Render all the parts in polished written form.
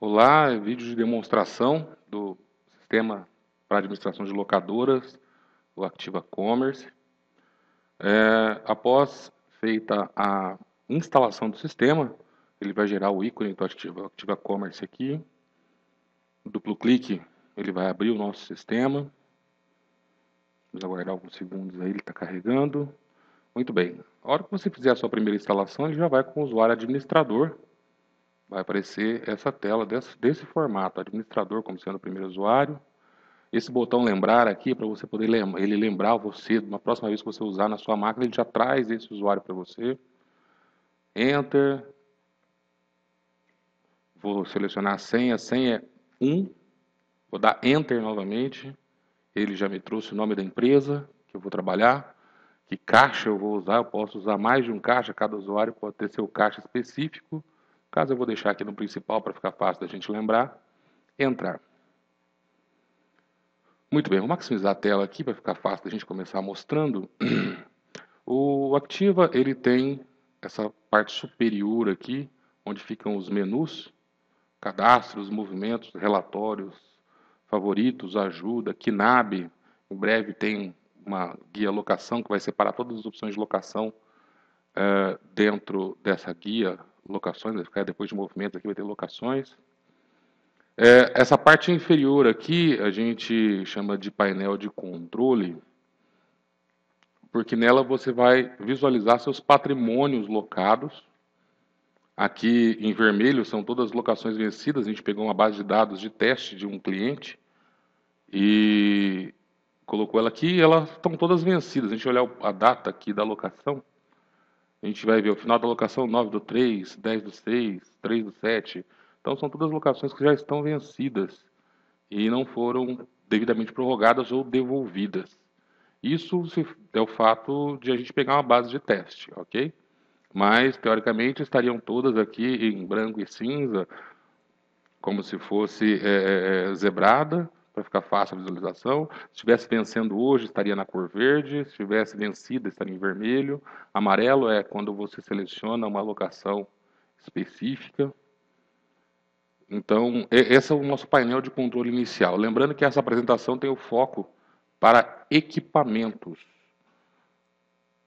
Olá, é vídeo de demonstração do sistema para administração de locadoras, o Activa Commerce. Após feita a instalação do sistema, ele vai gerar o ícone do Activa Commerce aqui. Duplo clique, ele vai abrir o nosso sistema. Vamos aguardar alguns segundos aí, ele está carregando. Muito bem. A hora que você fizer a sua primeira instalação, ele já vai com o usuário administrador. Vai aparecer essa tela desse formato, administrador como sendo o primeiro usuário. Esse botão lembrar aqui, para você poder ele lembrar você, na próxima vez que você usar na sua máquina, ele já traz esse usuário para você. Enter. Vou selecionar a senha é 1. Vou dar Enter novamente. Ele já me trouxe o nome da empresa que eu vou trabalhar. Que caixa eu vou usar, eu posso usar mais de um caixa, cada usuário pode ter seu caixa específico. No caso, eu vou deixar aqui no principal para ficar fácil da gente lembrar. Entrar. Muito bem, vou maximizar a tela aqui para ficar fácil da gente começar mostrando. O Activa, ele tem essa parte superior aqui, onde ficam os menus, cadastros, movimentos, relatórios, favoritos, ajuda, KNAB. Em breve tem uma guia locação que vai separar todas as opções de locação dentro dessa guia locações, vai ficar depois de movimentos aqui vai ter locações. Essa parte inferior aqui a gente chama de painel de controle, porque nela você vai visualizar seus patrimônios locados. Aqui em vermelho são todas as locações vencidas. A gente pegou uma base de dados de teste de um cliente e colocou ela aqui e elas estão todas vencidas. A gente olhar a data aqui da locação, a gente vai ver o final da locação 9/3, 10/6, 3/7. Então são todas locações que já estão vencidas e não foram devidamente prorrogadas ou devolvidas. Isso é o fato de a gente pegar uma base de teste, ok? Mas, teoricamente, estariam todas aqui em branco e cinza, como se fosse zebrada, para ficar fácil a visualização. Se estivesse vencendo hoje, estaria na cor verde. Se estivesse vencida, estaria em vermelho. Amarelo é quando você seleciona uma locação específica. Então, esse é o nosso painel de controle inicial. Lembrando que essa apresentação tem o foco para equipamentos.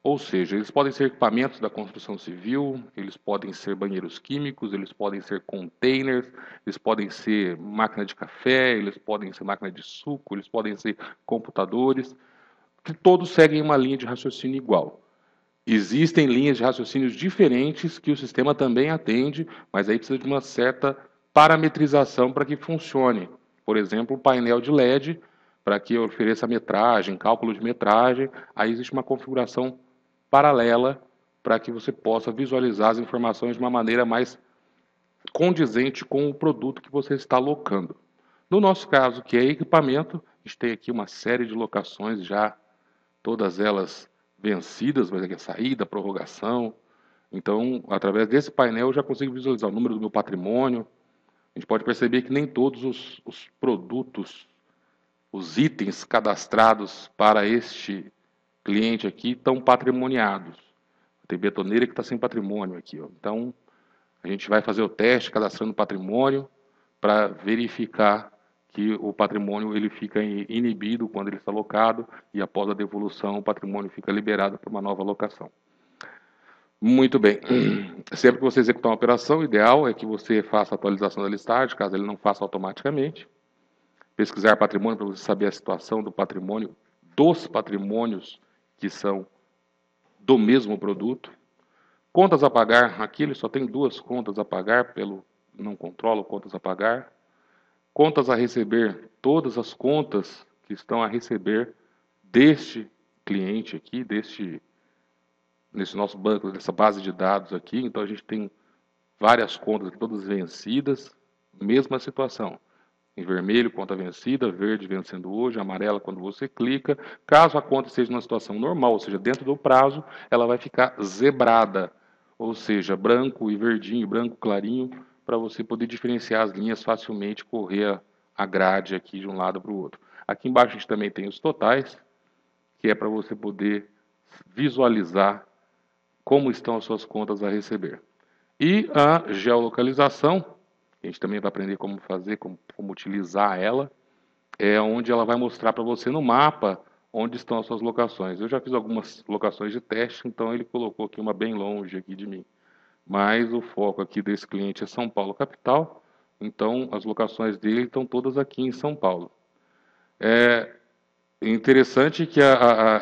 Ou seja, eles podem ser equipamentos da construção civil, eles podem ser banheiros químicos, eles podem ser containers, eles podem ser máquina de café, eles podem ser máquina de suco, eles podem ser computadores, que todos seguem uma linha de raciocínio igual. Existem linhas de raciocínios diferentes que o sistema também atende, mas aí precisa de uma certa parametrização para que funcione. Por exemplo, o painel de LED, para que ofereça metragem, cálculo de metragem, aí existe uma configuração paralela para que você possa visualizar as informações de uma maneira mais condizente com o produto que você está locando. No nosso caso, que é equipamento, a gente tem aqui uma série de locações já, todas elas vencidas, vai ter saída, prorrogação. Então, através desse painel, eu já consigo visualizar o número do meu patrimônio. A gente pode perceber que nem todos os produtos, os itens cadastrados para este cliente aqui estão patrimoniados. Tem betoneira que está sem patrimônio aqui. Ó. Então, a gente vai fazer o teste cadastrando patrimônio para verificar que o patrimônio ele fica inibido quando ele está locado e após a devolução o patrimônio fica liberado para uma nova locação. Muito bem. Sempre que você executar uma operação, o ideal é que você faça a atualização da listagem, caso ele não faça automaticamente. Pesquisar patrimônio para você saber a situação do patrimônio, dos patrimônios que são do mesmo produto. Contas a pagar, aqui ele só tem 2 contas a pagar, não controlo contas a pagar. Contas a receber, todas as contas que estão a receber deste cliente aqui, nesse nosso banco, nessa base de dados aqui. Então a gente tem várias contas, todas vencidas, mesma situação. Em vermelho, conta vencida, verde vencendo hoje, amarela quando você clica. Caso a conta esteja numa situação normal, ou seja, dentro do prazo, ela vai ficar zebrada, ou seja, branco e verdinho, branco clarinho, para você poder diferenciar as linhas facilmente, correr a grade aqui de um lado para o outro. Aqui embaixo a gente também tem os totais, que é para você poder visualizar como estão as suas contas a receber. E a geolocalização, a gente também vai aprender como fazer, como utilizar ela, é onde ela vai mostrar para você no mapa onde estão as suas locações. Eu já fiz algumas locações de teste, então ele colocou aqui uma bem longe aqui de mim. Mas o foco aqui desse cliente é São Paulo capital, então as locações dele estão todas aqui em São Paulo. É interessante que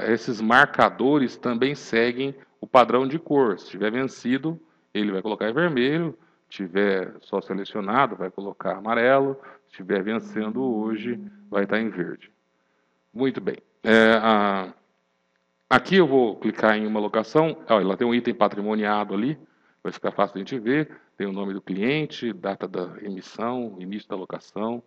esses marcadores também seguem o padrão de cor. Se tiver vencido, ele vai colocar em vermelho. Se tiver só selecionado, vai colocar amarelo. Se estiver vencendo hoje, vai estar em verde. Muito bem. Aqui eu vou clicar em uma locação. Olha, ela tem um item patrimoniado ali. Vai ficar fácil de a gente ver. Tem o nome do cliente, data da emissão, início da locação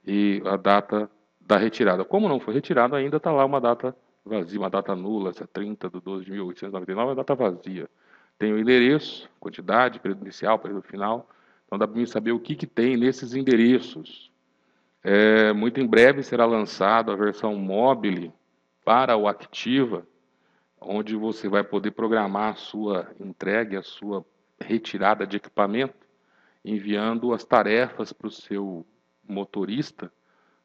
e a data da retirada. Como não foi retirado ainda, está lá uma data vazia, uma data nula, essa 30 de 12 de 1899, é uma data vazia. Tem o endereço, quantidade, período inicial, período final. Então dá para mim saber o que tem nesses endereços. Muito em breve será lançada a versão mobile para o Activa, onde você vai poder programar a sua entrega, a sua retirada de equipamento, enviando as tarefas para o seu motorista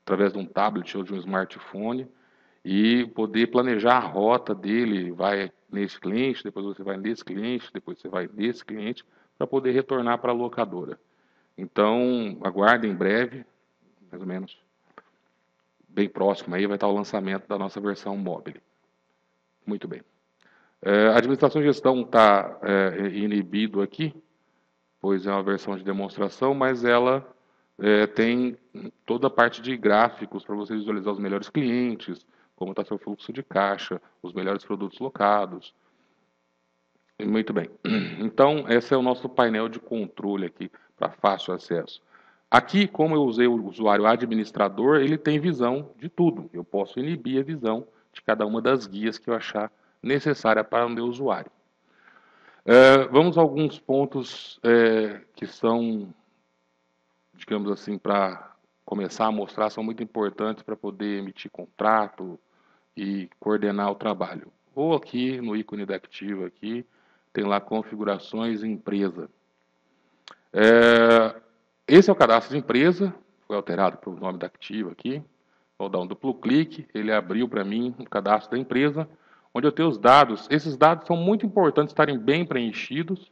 através de um tablet ou de um smartphone e poder planejar a rota dele, vai nesse cliente, depois você vai nesse cliente, depois você vai nesse cliente, para poder retornar para a locadora. Então, aguardem em breve, mais ou menos bem próximo aí, vai estar o lançamento da nossa versão móvel. Muito bem. A administração e gestão está inibido aqui, pois é uma versão de demonstração, mas ela tem toda a parte de gráficos para você visualizar os melhores clientes, como está seu fluxo de caixa, os melhores produtos locados. Muito bem. Então, esse é o nosso painel de controle aqui, para fácil acesso. Aqui, como eu usei o usuário administrador, ele tem visão de tudo. Eu posso inibir a visão de cada uma das guias que eu achar necessária para o meu usuário. Vamos a alguns pontos que são, digamos assim, para começar a mostrar, são muito importantes para poder emitir contrato e coordenar o trabalho. Ou aqui no ícone da Activa, aqui, tem lá configurações empresa. Esse é o cadastro de empresa, foi alterado para o nome da Activa aqui. Vou dar um duplo clique, ele abriu para mim o cadastro da empresa, onde eu tenho os dados. Esses dados são muito importantes estarem bem preenchidos,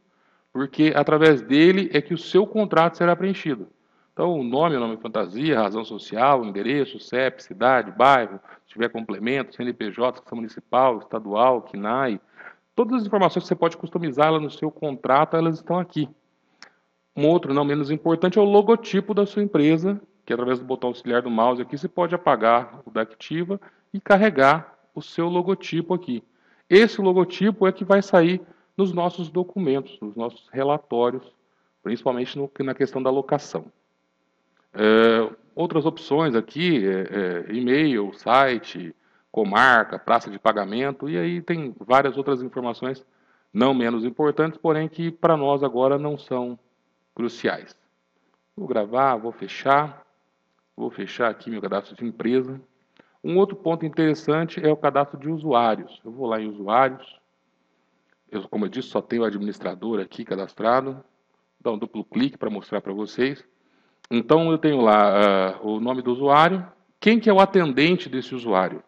porque através dele é que o seu contrato será preenchido. Então, o nome fantasia, razão social, endereço, CEP, cidade, bairro, se tiver complemento, CNPJ, Secção Municipal, Estadual, CNAE, todas as informações que você pode customizar no seu contrato, elas estão aqui. Um outro, não menos importante, é o logotipo da sua empresa, que através do botão auxiliar do mouse aqui, você pode apagar o da Activa e carregar o seu logotipo aqui. Esse logotipo é que vai sair nos nossos documentos, nos nossos relatórios, principalmente na questão da locação. Outras opções aqui, e-mail, site, comarca, praça de pagamento, e aí tem várias outras informações não menos importantes, porém que para nós agora não são cruciais. Vou gravar, vou fechar aqui meu cadastro de empresa. Um outro ponto interessante é o cadastro de usuários. Eu vou lá em usuários, como eu disse, só tenho o administrador aqui cadastrado, dá um duplo clique para mostrar para vocês. Então eu tenho lá o nome do usuário, quem que é o atendente desse usuário.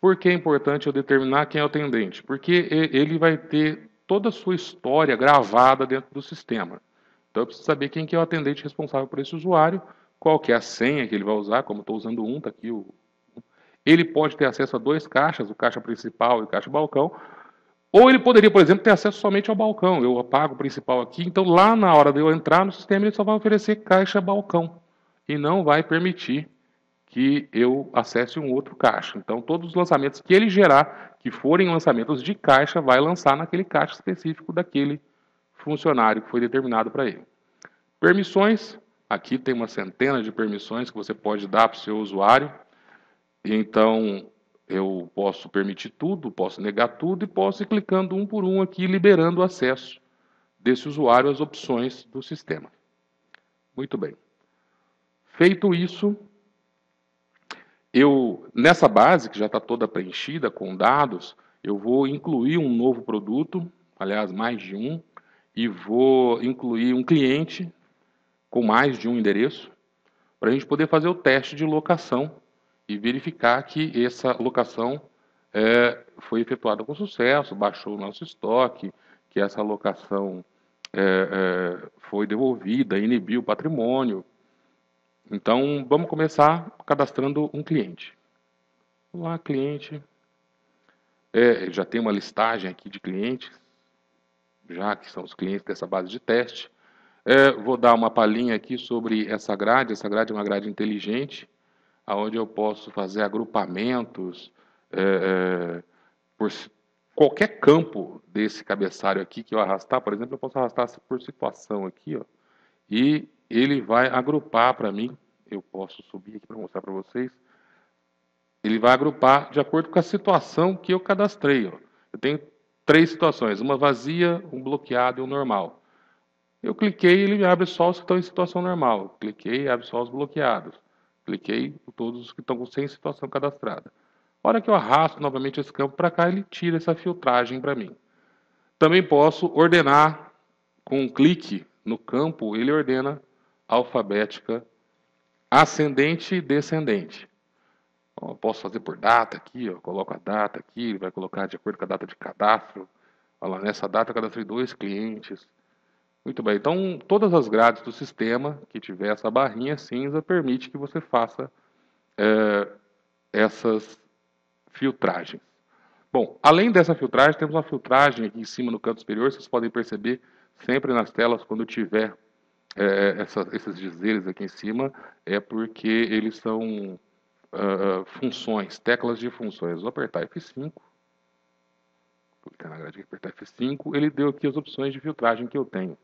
Por que é importante eu determinar quem é o atendente? Porque ele vai ter toda a sua história gravada dentro do sistema. Então eu preciso saber quem que é o atendente responsável por esse usuário, qual que é a senha que ele vai usar, como estou usando um, está aqui o... Ele pode ter acesso a dois caixas, o caixa principal e o caixa balcão, ou ele poderia, por exemplo, ter acesso somente ao balcão. Eu apago o principal aqui, então lá na hora de eu entrar no sistema, ele só vai oferecer caixa balcão e não vai permitir que eu acesse um outro caixa. Então, todos os lançamentos que ele gerar, que forem lançamentos de caixa, vai lançar naquele caixa específico daquele funcionário que foi determinado para ele. Permissões, aqui tem uma centena de permissões que você pode dar para o seu usuário. Então, eu posso permitir tudo, posso negar tudo e posso ir clicando um por um aqui, liberando o acesso desse usuário às opções do sistema. Muito bem. Feito isso, nessa base, que já está toda preenchida com dados, eu vou incluir um novo produto, aliás, mais de um, e vou incluir um cliente com mais de um endereço, para a gente poder fazer o teste de locação e verificar que essa locação foi efetuada com sucesso, baixou o nosso estoque, que essa locação foi devolvida, inibiu o patrimônio. Então, vamos começar cadastrando um cliente. Olá, cliente. Já tem uma listagem aqui de clientes, já que são os clientes dessa base de teste. Vou dar uma palhinha aqui sobre essa grade. Essa grade é uma grade inteligente, onde eu posso fazer agrupamentos por qualquer campo desse cabeçalho aqui que eu arrastar. Por exemplo, eu posso arrastar por situação aqui, ó, e ele vai agrupar para mim. Eu posso subir aqui para mostrar para vocês. Ele vai agrupar de acordo com a situação que eu cadastrei. Ó. Eu tenho 3 situações, uma vazia, um bloqueado e um normal. Eu cliquei e ele abre só os que estão em situação normal. Cliquei e abre só os bloqueados. Cliquei em todos os que estão sem situação cadastrada. A hora que eu arrasto novamente esse campo para cá, ele tira essa filtragem para mim. Também posso ordenar com um clique no campo, ele ordena alfabética ascendente e descendente. Eu posso fazer por data aqui, ó, coloco a data aqui, ele vai colocar de acordo com a data de cadastro. Olha lá, nessa data eu cadastrei 2 clientes. Muito bem, então todas as grades do sistema que tiver essa barrinha cinza permite que você faça essas filtragens. Bom, além dessa filtragem, temos uma filtragem aqui em cima no canto superior, vocês podem perceber sempre nas telas quando tiver esses dizeres aqui em cima, é porque eles são funções, teclas de funções. Vou apertar F5, clicar na grade e apertar F5, ele deu aqui as opções de filtragem que eu tenho.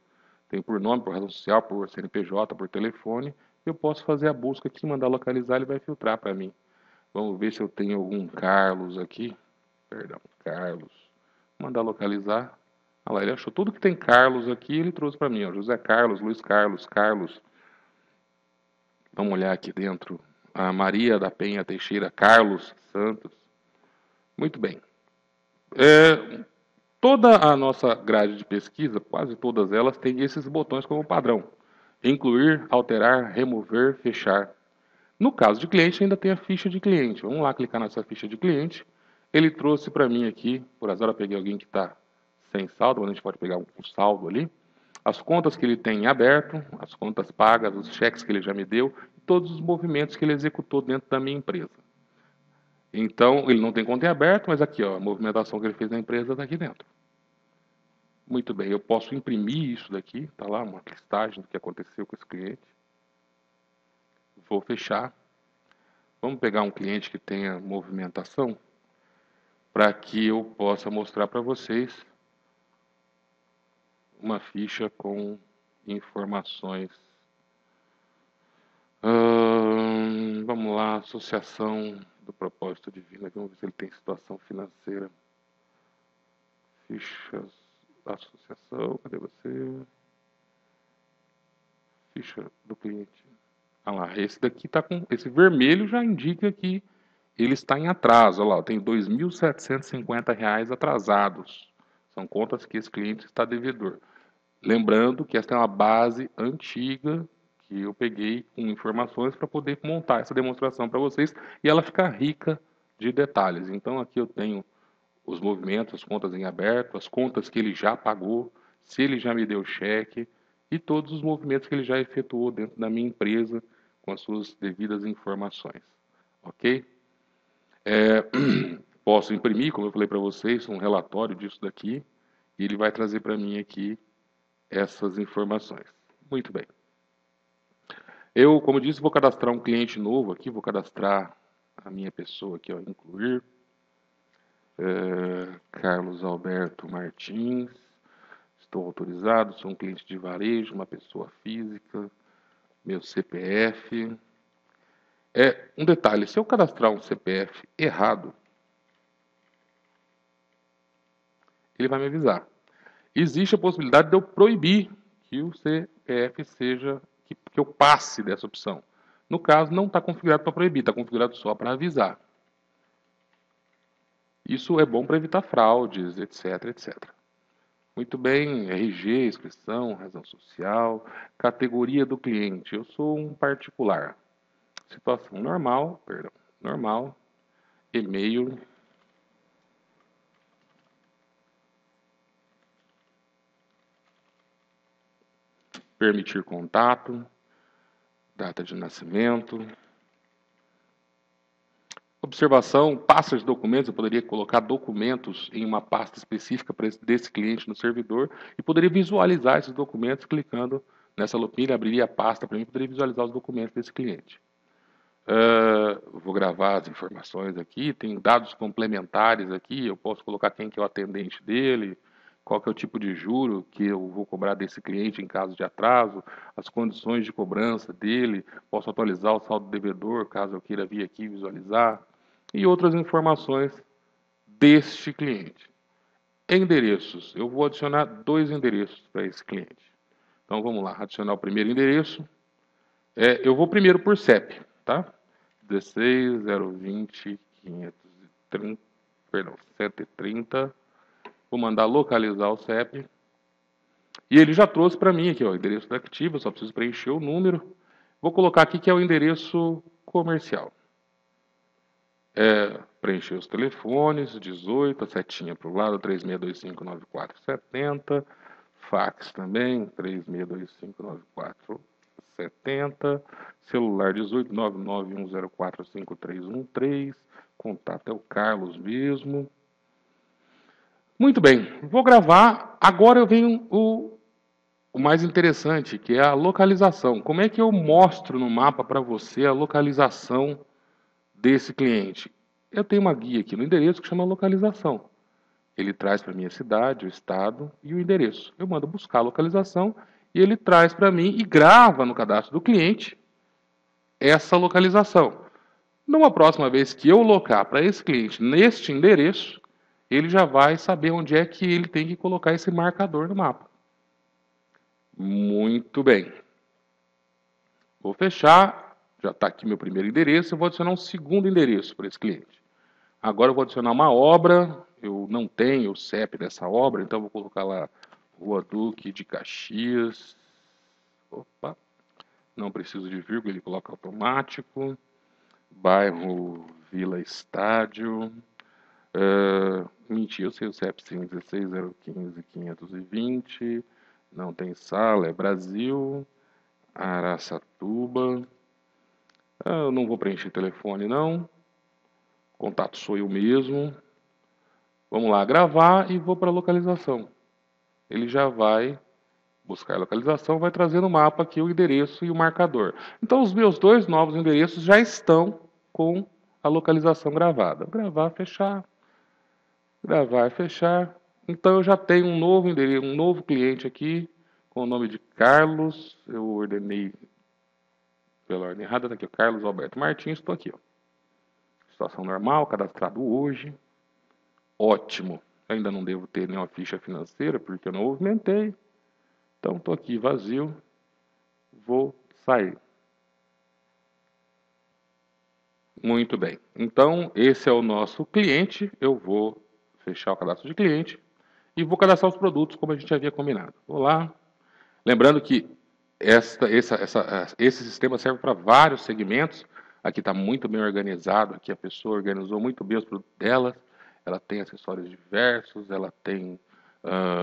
Tem por nome, por razão social, por CNPJ, por telefone. Eu posso fazer a busca aqui, mandar localizar, ele vai filtrar para mim. Vamos ver se eu tenho algum Carlos aqui. Perdão, Carlos. Mandar localizar. Olha lá, ele achou tudo que tem Carlos aqui, ele trouxe para mim. Ó, José Carlos, Luiz Carlos, Carlos. Vamos olhar aqui dentro. A Maria da Penha Teixeira, Carlos Santos. Muito bem. Toda a nossa grade de pesquisa, quase todas elas, têm esses botões como padrão. Incluir, alterar, remover, fechar. No caso de cliente, ainda tem a ficha de cliente. Vamos lá clicar nessa ficha de cliente. Ele trouxe para mim aqui, por azar eu peguei alguém que está sem saldo, mas a gente pode pegar um saldo ali. As contas que ele tem em aberto, as contas pagas, os cheques que ele já me deu, todos os movimentos que ele executou dentro da minha empresa. Então, ele não tem conta em aberto, mas aqui, ó, a movimentação que ele fez na empresa está aqui dentro. Muito bem, eu posso imprimir isso daqui, está lá uma listagem do que aconteceu com esse cliente. Vou fechar. Vamos pegar um cliente que tenha movimentação, para que eu possa mostrar para vocês uma ficha com informações. Vamos lá, associação do propósito divino. Vamos ver se ele tem situação financeira. Fichas, associação, cadê você? Ficha do cliente. Olha lá, esse daqui está com. Esse vermelho já indica que ele está em atraso. Olha lá, tem R$ 2.750 atrasados. São contas que esse cliente está devedor. Lembrando que essa é uma base antiga que eu peguei com informações para poder montar essa demonstração para vocês e ela ficar rica de detalhes. Então aqui eu tenho os movimentos, as contas em aberto, as contas que ele já pagou, se ele já me deu cheque e todos os movimentos que ele já efetuou dentro da minha empresa com as suas devidas informações. Ok? Posso imprimir, como eu falei para vocês, um relatório disso daqui e ele vai trazer para mim aqui essas informações. Muito bem. Eu, como disse, vou cadastrar um cliente novo aqui, vou cadastrar a minha pessoa aqui, ó, incluir. Carlos Alberto Martins. Estou autorizado, sou um cliente de varejo, uma pessoa física, meu CPF. Um detalhe, se eu cadastrar um CPF errado, ele vai me avisar. Existe a possibilidade de eu proibir que o CPF seja, que eu passe dessa opção. No caso, não está configurado para proibir, está configurado só para avisar. Isso é bom para evitar fraudes, etc, etc. Muito bem, RG, inscrição, razão social, categoria do cliente. Eu sou um particular. Situação normal, perdão, normal, e-mail, permitir contato, data de nascimento. Observação, pasta de documentos, eu poderia colocar documentos em uma pasta específica desse cliente no servidor e poderia visualizar esses documentos clicando nessa lupinha, abriria a pasta para mim e poderia visualizar os documentos desse cliente. Vou gravar as informações aqui, tem dados complementares aqui, eu posso colocar quem que é o atendente dele, qual que é o tipo de juro que eu vou cobrar desse cliente em caso de atraso, as condições de cobrança dele, posso atualizar o saldo devedor, caso eu queira vir aqui visualizar, e outras informações deste cliente. Endereços, eu vou adicionar 2 endereços para esse cliente. Então vamos lá, adicionar o primeiro endereço. Eu vou primeiro por CEP, tá? 16 020 530, perdão, 130. Vou mandar localizar o CEP. E ele já trouxe para mim aqui, ó, o endereço da Activa, só preciso preencher o número. Vou colocar aqui que é o endereço comercial. Preencher os telefones, 18, a setinha para o lado, 36259470. Fax também, 36259470. Celular 18 991045313. Contato é o Carlos mesmo. Muito bem, vou gravar. Agora eu venho o mais interessante, que é a localização. Como é que eu mostro no mapa para você a localização desse cliente? Eu tenho uma guia aqui no endereço que chama localização. Ele traz para mim a cidade, o estado e o endereço. Eu mando buscar a localização e ele traz para mim e grava no cadastro do cliente essa localização. Numa próxima vez que eu locar para esse cliente neste endereço, ele já vai saber onde é que ele tem que colocar esse marcador no mapa. Muito bem. Vou fechar. Já está aqui meu primeiro endereço. Eu vou adicionar um segundo endereço para esse cliente. Agora eu vou adicionar uma obra. Eu não tenho o CEP dessa obra, então vou colocar lá Rua Duque de Caxias. Opa, não preciso de vírgula, ele coloca automático. Bairro Vila Estádio. Mentira, eu sei o CEP sim, 16015520. Não tem sala, é Brasil. Araçatuba. Eu não vou preencher telefone não. Contato sou eu mesmo. Vamos lá, gravar e vou para a localização. Ele já vai buscar a localização, vai trazer no mapa aqui o endereço e o marcador. Então os meus 2 novos endereços já estão com a localização gravada. Gravar, fechar. Gravar, fechar. Então eu já tenho um novo endereço, um novo cliente aqui com o nome de Carlos. Eu ordenei pela ordem errada, tá aqui o Carlos Alberto Martins, estou aqui, ó. Situação normal, cadastrado hoje. Ótimo. Ainda não devo ter nenhuma ficha financeira, porque eu não movimentei. Então, estou aqui vazio. Vou sair. Muito bem. Então, esse é o nosso cliente. Eu vou fechar o cadastro de cliente e vou cadastrar os produtos como a gente havia combinado. Vou lá. Lembrando que esse sistema serve para vários segmentos. Aqui está muito bem organizado. Aqui a pessoa organizou muito bem os produtos dela. Ela tem acessórios diversos, ela tem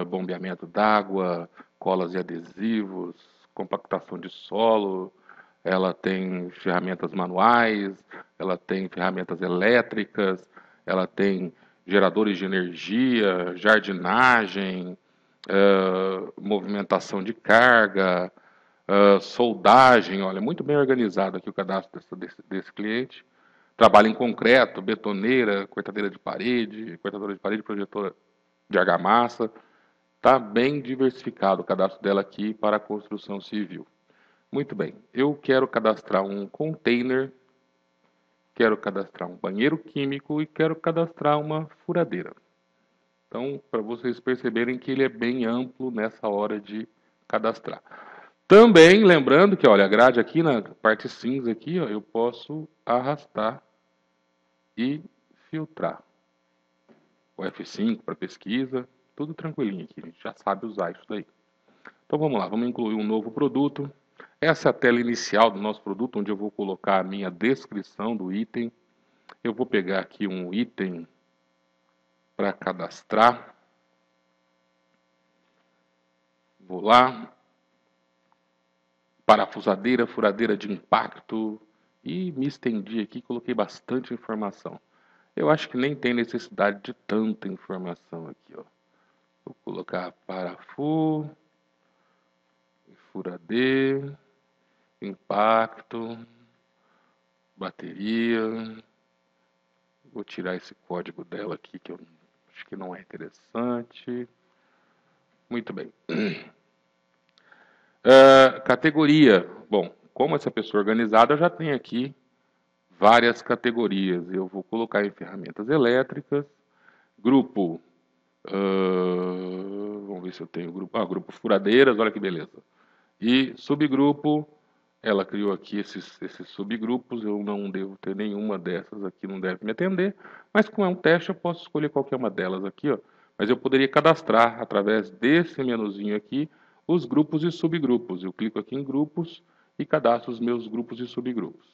bombeamento d'água, colas e adesivos, compactação de solo, ela tem ferramentas manuais, ela tem ferramentas elétricas, ela tem geradores de energia, jardinagem, movimentação de carga, soldagem. Olha, muito bem organizado aqui o cadastro desse cliente. Trabalho em concreto, betoneira, cortadora de parede, projetora de argamassa. Está bem diversificado o cadastro dela aqui para a construção civil. Muito bem, eu quero cadastrar um container, quero cadastrar um banheiro químico e quero cadastrar uma furadeira. Então, para vocês perceberem que ele é bem amplo nessa hora de cadastrar. Também, lembrando que, olha, a grade aqui na parte cinza aqui, ó, eu posso arrastar e filtrar. O F5 para pesquisa. Tudo tranquilinho aqui, a gente já sabe usar isso daí. Então vamos lá, vamos incluir um novo produto. Essa é a tela inicial do nosso produto, onde eu vou colocar a minha descrição do item. Eu vou pegar aqui um item para cadastrar. Vou lá. Parafusadeira, furadeira de impacto. E me estendi aqui, coloquei bastante informação. Eu acho que nem tem necessidade de tanta informação aqui, ó. Vou colocar parafuso, furadeira, impacto, bateria. Vou tirar esse código dela aqui, que eu acho que não é interessante. Muito bem. Categoria. Bom, como essa pessoa organizada, eu já tenho aqui várias categorias. Eu vou colocar em ferramentas elétricas. Grupo. Vamos ver se eu tenho grupo. Grupo furadeiras, olha que beleza. E subgrupo. Ela criou aqui esses subgrupos. Eu não devo ter nenhuma dessas aqui, não deve me atender. Mas como é um teste, eu posso escolher qualquer uma delas aqui, ó. Mas eu poderia cadastrar através desse menuzinho aqui os grupos e subgrupos. Eu clico aqui em grupos e cadastro os meus grupos e subgrupos.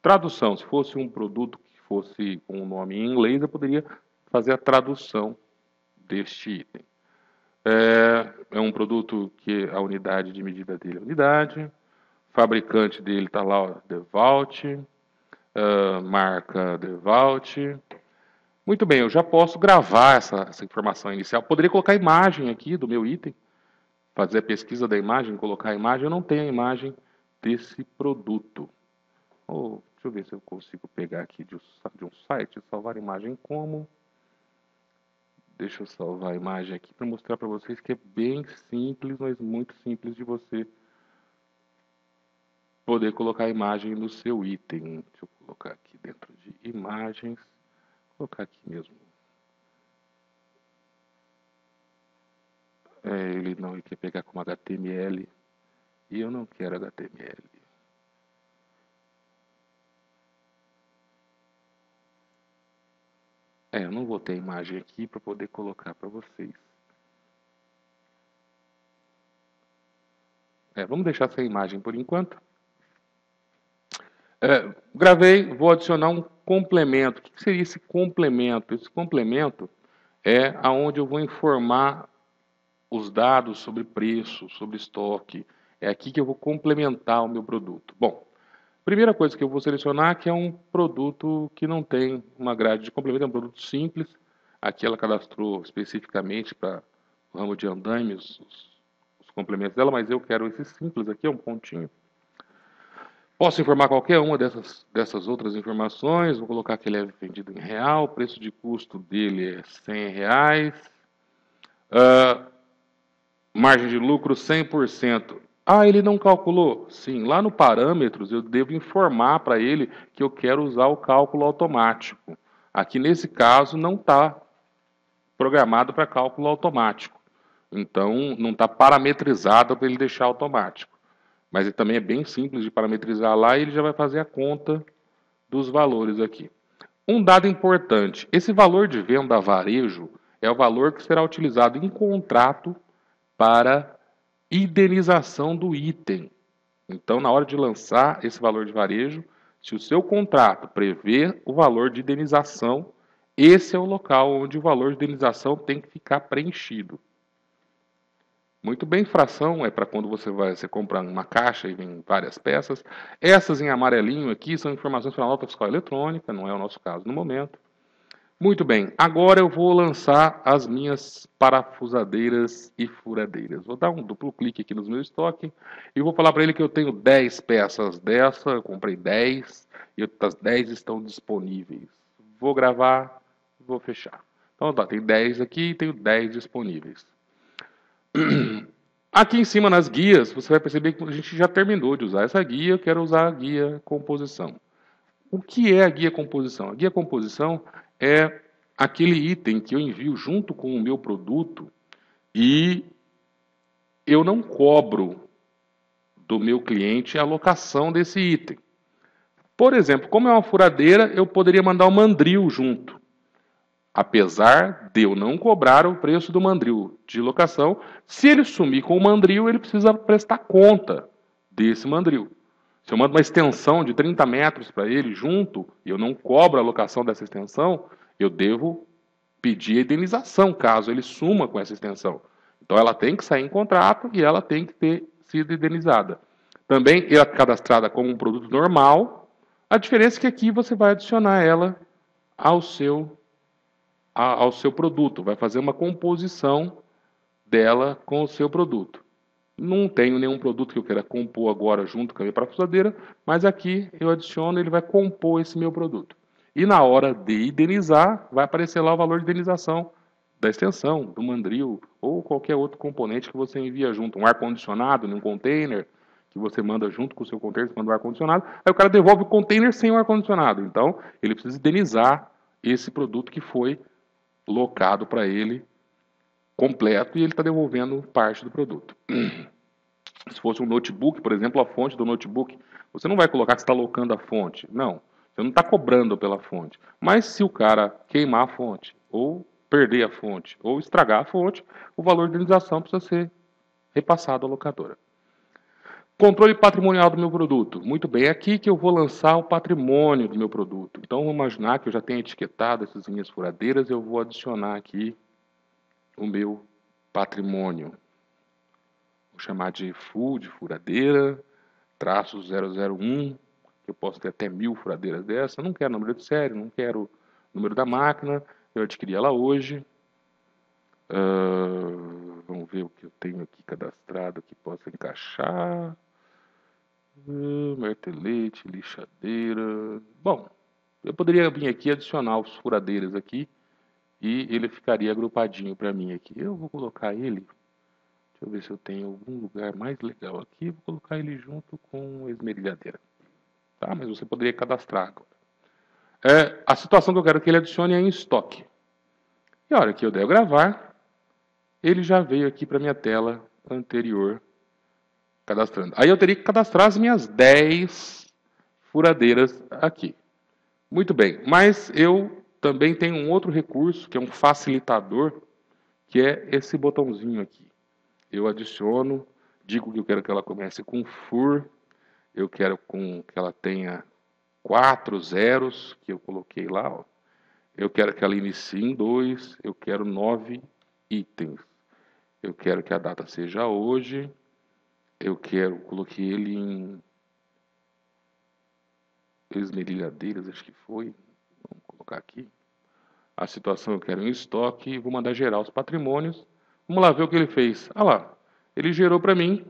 Tradução, se fosse um produto que fosse com o nome em inglês, eu poderia fazer a tradução deste item. É um produto que a unidade de medida dele é unidade. O fabricante dele está lá, ó, DeWalt. Marca DeWalt. Muito bem, eu já posso gravar essa informação inicial. Poderia colocar a imagem aqui do meu item. Fazer a pesquisa da imagem, colocar a imagem. Eu não tenho a imagem desse produto. Deixa eu ver se eu consigo pegar aqui de um site, salvar a imagem como. Deixa eu salvar a imagem aqui para mostrar para vocês que é bem simples, mas muito simples de você poder colocar a imagem no seu item. Deixa eu colocar aqui dentro de imagens. Vou colocar aqui mesmo. Ele quer pegar como HTML e eu não quero HTML. Eu não vou ter a imagem aqui para poder colocar para vocês. Vamos deixar sem imagem por enquanto. Gravei, vou adicionar um complemento. O que seria esse complemento? Esse complemento é aonde eu vou informar os dados sobre preço, sobre estoque. É aqui que eu vou complementar o meu produto. Bom, primeira coisa que eu vou selecionar é que é um produto que não tem uma grade de complemento, é um produto simples. Aqui ela cadastrou especificamente para o ramo de andaimes os complementos dela, mas eu quero esse simples aqui, é um pontinho. Posso informar qualquer uma dessas outras informações. Vou colocar que ele é vendido em real, o preço de custo dele é R$100. Margem de lucro 100%. Ele não calculou? Sim, lá no parâmetros eu devo informar para ele que eu quero usar o cálculo automático. Aqui nesse caso não está programado para cálculo automático. Então não está parametrizado para ele deixar automático. Mas ele também é bem simples de parametrizar lá e ele já vai fazer a conta dos valores aqui. Um dado importante, esse valor de venda a varejo é o valor que será utilizado em contrato para indenização do item. Então, na hora de lançar esse valor de varejo, se o seu contrato prevê o valor de indenização, esse é o local onde o valor de indenização tem que ficar preenchido. Muito bem, fração é para quando você compra uma caixa e vem várias peças. Essas em amarelinho aqui são informações para a nota fiscal eletrônica, não é o nosso caso no momento. Muito bem, agora eu vou lançar as minhas parafusadeiras e furadeiras. Vou dar um duplo clique aqui no meu estoque e vou falar para ele que eu tenho 10 peças dessa, eu comprei 10 e outras 10 estão disponíveis. Vou gravar, vou fechar. Então tá, tem 10 aqui e tenho 10 disponíveis. Aqui em cima nas guias, você vai perceber que a gente já terminou de usar essa guia, eu quero usar a guia composição. O que é a guia composição? A guia composição é aquele item que eu envio junto com o meu produto e eu não cobro do meu cliente a alocação desse item. Por exemplo, como é uma furadeira, eu poderia mandar um mandril junto. Apesar de eu não cobrar o preço do mandril de locação, se ele sumir com o mandril, ele precisa prestar conta desse mandril. Se eu mando uma extensão de 30 metros para ele junto, e eu não cobro a locação dessa extensão, eu devo pedir a indenização caso ele suma com essa extensão. Então ela tem que sair em contrato e ela tem que ter sido indenizada. Também ela é cadastrada como um produto normal, a diferença é que aqui você vai adicionar ela ao seu produto, vai fazer uma composição dela com o seu produto. Não tenho nenhum produto que eu queira compor agora junto com a minha parafusadeira, mas aqui eu adiciono, ele vai compor esse meu produto. E na hora de indenizar, vai aparecer lá o valor de indenização da extensão, do mandril ou qualquer outro componente que você envia junto. Um ar-condicionado num container, que você manda junto com o seu container, você manda o ar-condicionado, aí o cara devolve o container sem o ar-condicionado. Então, ele precisa indenizar esse produto que foi locado para ele completo e ele está devolvendo parte do produto. Se fosse um notebook, por exemplo, a fonte do notebook, você não vai colocar que está locando a fonte. Não, você não está cobrando pela fonte. Mas se o cara queimar a fonte, ou perder a fonte, ou estragar a fonte, o valor de indenização precisa ser repassado à locadora. Controle patrimonial do meu produto. Muito bem, é aqui que eu vou lançar o patrimônio do meu produto. Então, vamos imaginar que eu já tenho etiquetado essas minhas furadeiras, eu vou adicionar aqui o meu patrimônio. Vou chamar de full, de furadeira, traço 001, que eu posso ter até 1000 furadeiras dessa. Não quero número de série, não quero número da máquina, eu adquiri ela hoje. Vamos ver o que eu tenho aqui cadastrado que possa encaixar. Martelete, lixadeira. Bom, eu poderia vir aqui adicionar os furadeiras aqui e ele ficaria agrupadinho para mim aqui. Eu vou colocar ele. Deixa eu ver se eu tenho algum lugar mais legal aqui. Vou colocar ele junto com esmerilhadeira. Tá? Mas você poderia cadastrar agora. A situação que eu quero que ele adicione é em estoque. E a hora que eu der eu gravar, ele já veio aqui para minha tela anterior cadastrando. Aí eu teria que cadastrar as minhas 10 furadeiras aqui. Muito bem, mas eu também tenho um outro recurso, que é um facilitador, que é esse botãozinho aqui. Eu adiciono, digo que eu quero que ela comece com FUR, eu quero que ela tenha 4 zeros, que eu coloquei lá, ó. Eu quero que ela inicie em 2, eu quero 9 itens. Eu quero que a data seja hoje, coloquei ele em esmerilhadeiras, acho que foi. Vamos colocar aqui. A situação eu quero em estoque e vou mandar gerar os patrimônios. Vamos lá ver o que ele fez. Ah lá, ele gerou para mim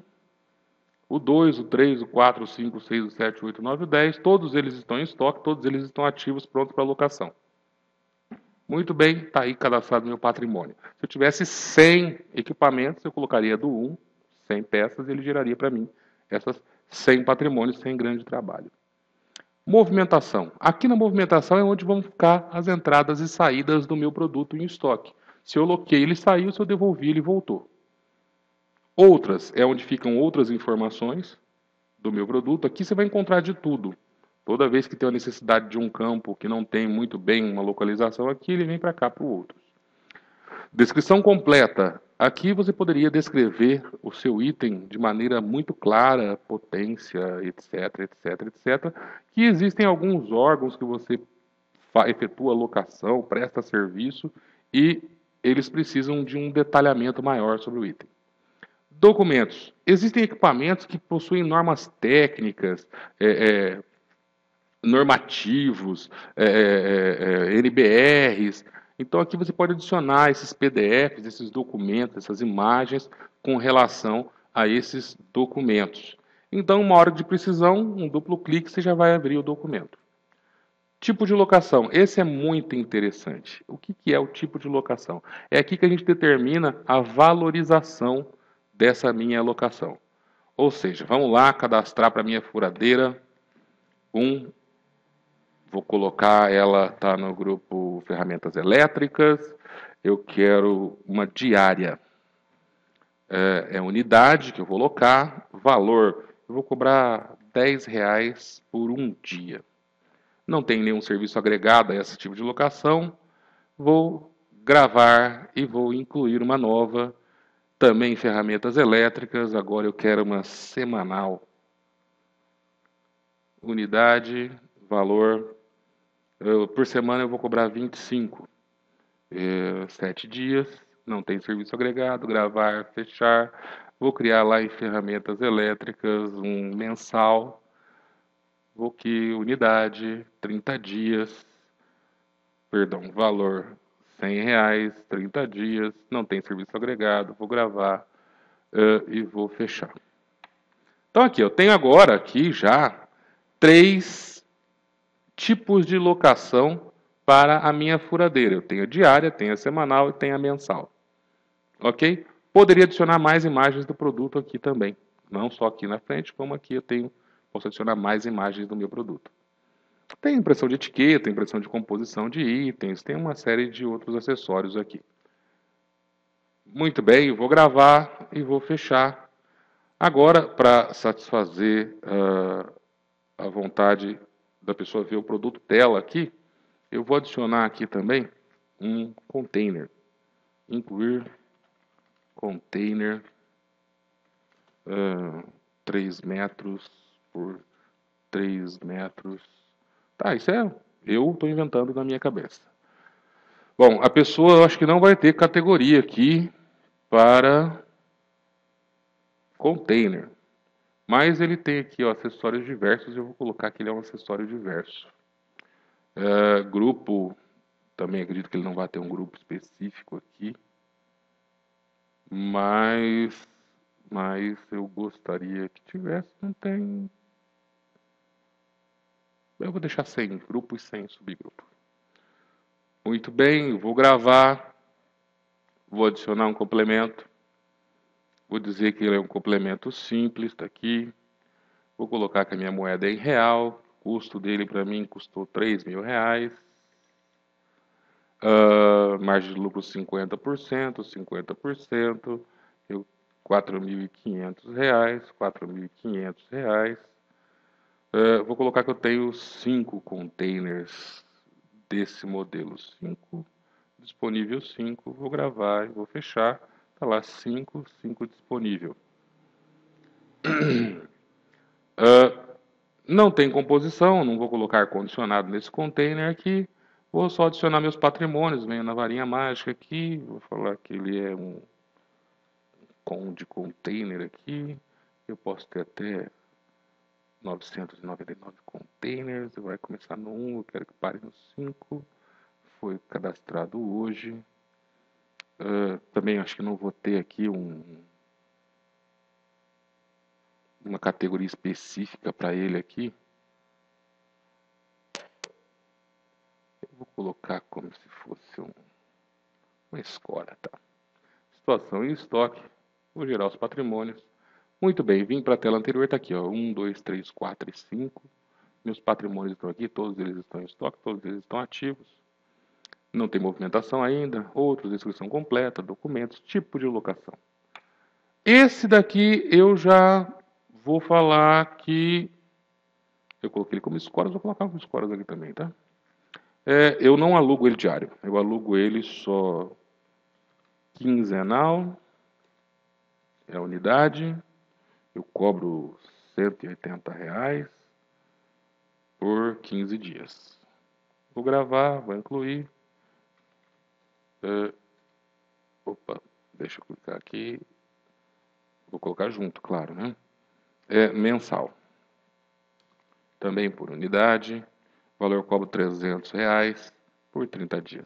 o 2, o 3, o 4, o 5, o 6, o 7, o 8, o 9 e o 10. Todos eles estão em estoque, todos eles estão ativos, prontos para alocação. Muito bem, está aí cadastrado meu patrimônio. Se eu tivesse 100 equipamentos, eu colocaria do 1, 100 peças, e ele geraria para mim essas 100 patrimônios sem grande trabalho. Movimentação. Aqui na movimentação é onde vão ficar as entradas e saídas do meu produto em estoque. Se eu loquei, ele saiu, se eu devolvi, ele voltou. Outras é onde ficam outras informações do meu produto. Aqui você vai encontrar de tudo. Toda vez que tem a necessidade de um campo que não tem muito bem uma localização aqui, ele vem para cá para o outro. Descrição completa. Aqui você poderia descrever o seu item de maneira muito clara, potência, etc, etc, etc. Que existem alguns órgãos que você efetua locação, presta serviço e eles precisam de um detalhamento maior sobre o item. Documentos. Existem equipamentos que possuem normas técnicas, normativos, NBRs. Então aqui você pode adicionar esses PDFs, esses documentos, essas imagens com relação a esses documentos. Então, uma hora de precisão, um duplo clique, você já vai abrir o documento. Tipo de locação. Esse é muito interessante. O que é o tipo de locação? É aqui que a gente determina a valorização dessa minha locação. Ou seja, vamos lá cadastrar para a minha furadeira vou colocar ela, tá no grupo ferramentas elétricas. Eu quero uma diária. É unidade que eu vou locar. Valor, eu vou cobrar R$10 por um dia. Não tem nenhum serviço agregado a esse tipo de locação. vou gravar e vou incluir uma nova, também ferramentas elétricas. Agora eu quero uma semanal. Unidade, valor. Por semana eu vou cobrar 25. 7 dias, não tem serviço agregado, gravar, fechar. Vou criar lá em ferramentas elétricas um mensal. Vou que unidade, 30 dias, perdão, valor R$ 100, 30 dias, não tem serviço agregado, vou gravar e vou fechar. Então aqui, eu tenho agora aqui já 3 tipos de locação para a minha furadeira. Eu tenho a diária, tenho a semanal e tenho a mensal. Ok? Poderia adicionar mais imagens do produto aqui também. Não só aqui na frente, como aqui posso adicionar mais imagens do meu produto. Tem impressão de etiqueta, impressão de composição de itens, tem uma série de outros acessórios aqui. Muito bem, eu vou gravar e vou fechar. Agora, para satisfazer a vontade da pessoa ver o produto dela aqui, eu vou adicionar aqui também um container. Incluir container 3 metros por 3 metros. Tá, isso eu estou inventando na minha cabeça. Bom, a pessoa eu acho que não vai ter categoria aqui para container. Mas ele tem aqui ó, acessórios diversos, eu vou colocar que ele é um acessório diverso. Grupo, também acredito que ele não vai ter um grupo específico aqui. Mas eu gostaria que tivesse, não tem. Eu vou deixar sem grupo e sem subgrupo. Muito bem, eu vou gravar, vou adicionar um complemento. Vou dizer que ele é um complemento simples, está aqui. Vou colocar que a minha moeda é em real. O custo dele para mim custou R$ 3.000. Margem de lucro 50%, 50%. R$ 4.500, R$ 4.500. Vou colocar que eu tenho 5 containers desse modelo. 5, disponível 5. Vou gravar e vou fechar. Está lá 5 disponível. Não tem composição, não vou colocar ar-condicionado nesse container aqui. Vou só adicionar meus patrimônios, venho na varinha mágica aqui. Vou falar que ele é um de container aqui. Eu posso ter até 999 containers. Vai começar no 1, eu quero que pare no 5. Foi cadastrado hoje. Também acho que não vou ter aqui uma categoria específica para ele aqui. Eu vou colocar como se fosse uma escola, tá? Situação em estoque. Vou gerar os patrimônios. Muito bem, vim para a tela anterior, está aqui, ó, 1, 2, 3, 4 e 5. Meus patrimônios estão aqui, todos eles estão em estoque, todos eles estão ativos. Não tem movimentação ainda, outros, descrição completa, documentos, tipo de locação. Esse daqui eu já vou falar que... Eu coloquei ele como scores, vou colocar como scores aqui também, tá? Eu não alugo ele diário, eu alugo ele só quinzenal, é a unidade, eu cobro R$ 180 por 15 dias. Vou gravar, vou incluir. Deixa eu clicar aqui. Vou colocar junto, claro, né? Mensal. Também por unidade. Valor cobro R$ 300 por 30 dias.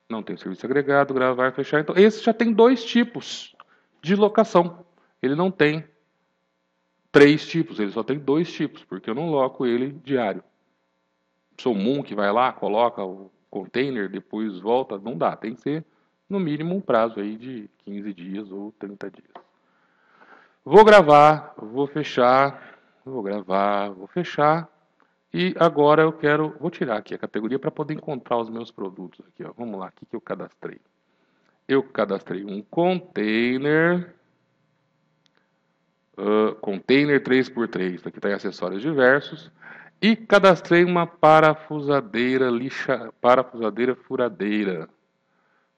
Não tem serviço agregado, gravar, fechar. Então, esse já tem 2 tipos de locação. Ele não tem 3 tipos, ele só tem 2 tipos, porque eu não loco ele diário. Sou Moon que vai lá, coloca o container, depois volta, não dá. Tem que ser, no mínimo, um prazo aí de 15 dias ou 30 dias. Vou gravar, vou fechar, vou gravar, vou fechar. E agora vou tirar aqui a categoria para poder encontrar os meus produtos aqui, ó. Vamos lá, o que eu cadastrei? Eu cadastrei um container, container 3x3, aqui está em acessórios diversos. E cadastrei uma parafusadeira parafusadeira furadeira.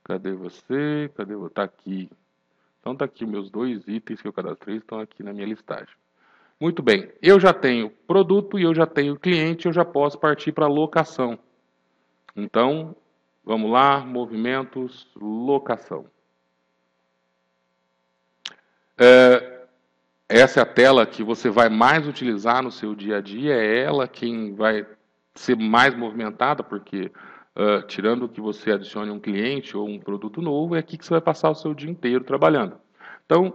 Cadê você? Cadê você? Tá aqui. Então tá aqui meus dois itens que eu cadastrei, estão aqui na minha listagem. Muito bem, eu já tenho produto e eu já tenho cliente, eu já posso partir para locação. Então, vamos lá, movimentos, locação. Essa é a tela que você vai mais utilizar no seu dia a dia, é ela quem vai ser mais movimentada, porque tirando que você adicione um cliente ou um produto novo, é aqui que você vai passar o seu dia inteiro trabalhando. Então,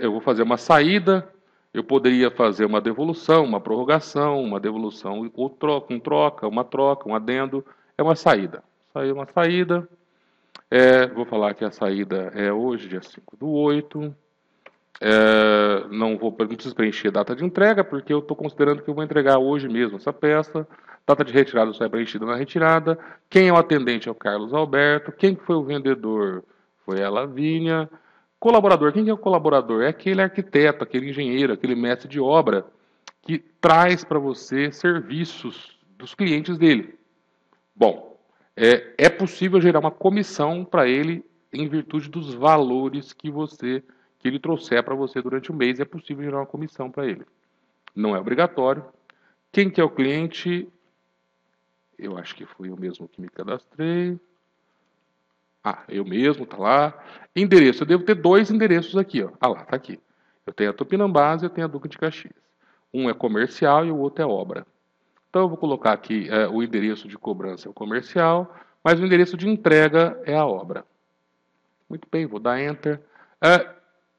eu vou fazer uma saída, eu poderia fazer uma devolução, uma prorrogação, uma devolução ou troca, um adendo, é uma saída. Saiu uma saída, vou falar que a saída é hoje, dia 5/8. Não preciso preencher data de entrega, porque eu estou considerando que eu vou entregar hoje mesmo essa peça. Data de retirada só é preenchida na retirada. Quem é o atendente é o Carlos Alberto. Quem foi o vendedor foi a Lavínia. Colaborador, quem é o colaborador? É aquele arquiteto, aquele engenheiro, aquele mestre de obra que traz para você serviços dos clientes dele. Bom, é possível gerar uma comissão para ele em virtude dos valores que ele trouxer para você durante o mês, é possível gerar uma comissão para ele. Não é obrigatório. Quem que é o cliente? Eu acho que fui eu mesmo que me cadastrei. Eu mesmo, tá lá. Endereço, eu devo ter dois endereços aqui, ó. Lá, tá aqui. Eu tenho a Tupinambás e eu tenho a Duque de Caxias. Um é comercial e o outro é obra. Então eu vou colocar aqui o endereço de cobrança é o comercial, mas o endereço de entrega é a obra. Muito bem, vou dar Enter.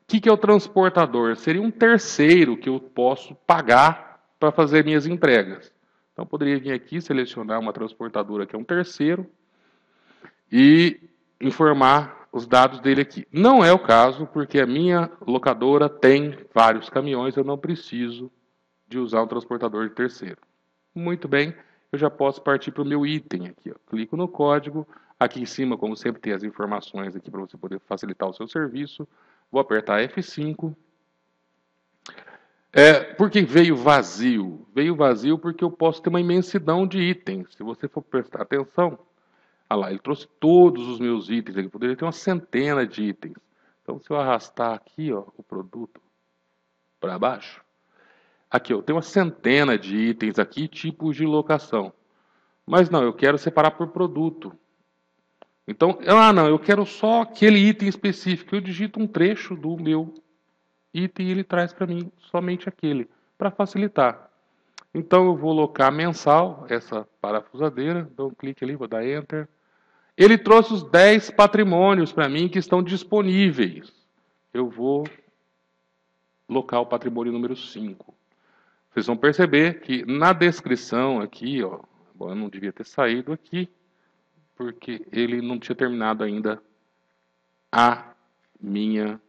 Que é o transportador? Seria um terceiro que eu posso pagar para fazer minhas entregas. Então, eu poderia vir aqui, selecionar uma transportadora que é um terceiro e informar os dados dele aqui. Não é o caso, porque a minha locadora tem vários caminhões, eu não preciso de usar um transportador de terceiro. Muito bem, eu já posso partir para o meu item aqui. Ó. Clico no código, aqui em cima, como sempre, tem as informações aqui para você poder facilitar o seu serviço. Vou apertar F5. Por que veio vazio? Veio vazio porque eu posso ter uma imensidão de itens. Se você for prestar atenção, lá, ele trouxe todos os meus itens. Ele poderia ter uma centena de itens. Então, se eu arrastar aqui, ó, o produto para baixo, aqui eu tenho uma centena de itens aqui, tipos de locação. Mas não, eu quero separar por produto. Então, não, eu quero só aquele item específico. Eu digito um trecho do meu item e ele traz para mim somente aquele, para facilitar. Então, eu vou locar mensal, essa parafusadeira. Dou um clique ali, vou dar Enter. Ele trouxe os 10 patrimônios para mim que estão disponíveis. Eu vou locar o patrimônio número 5. Vocês vão perceber que na descrição aqui, ó, bom, eu não devia ter saído aqui, porque ele não tinha terminado ainda a minha...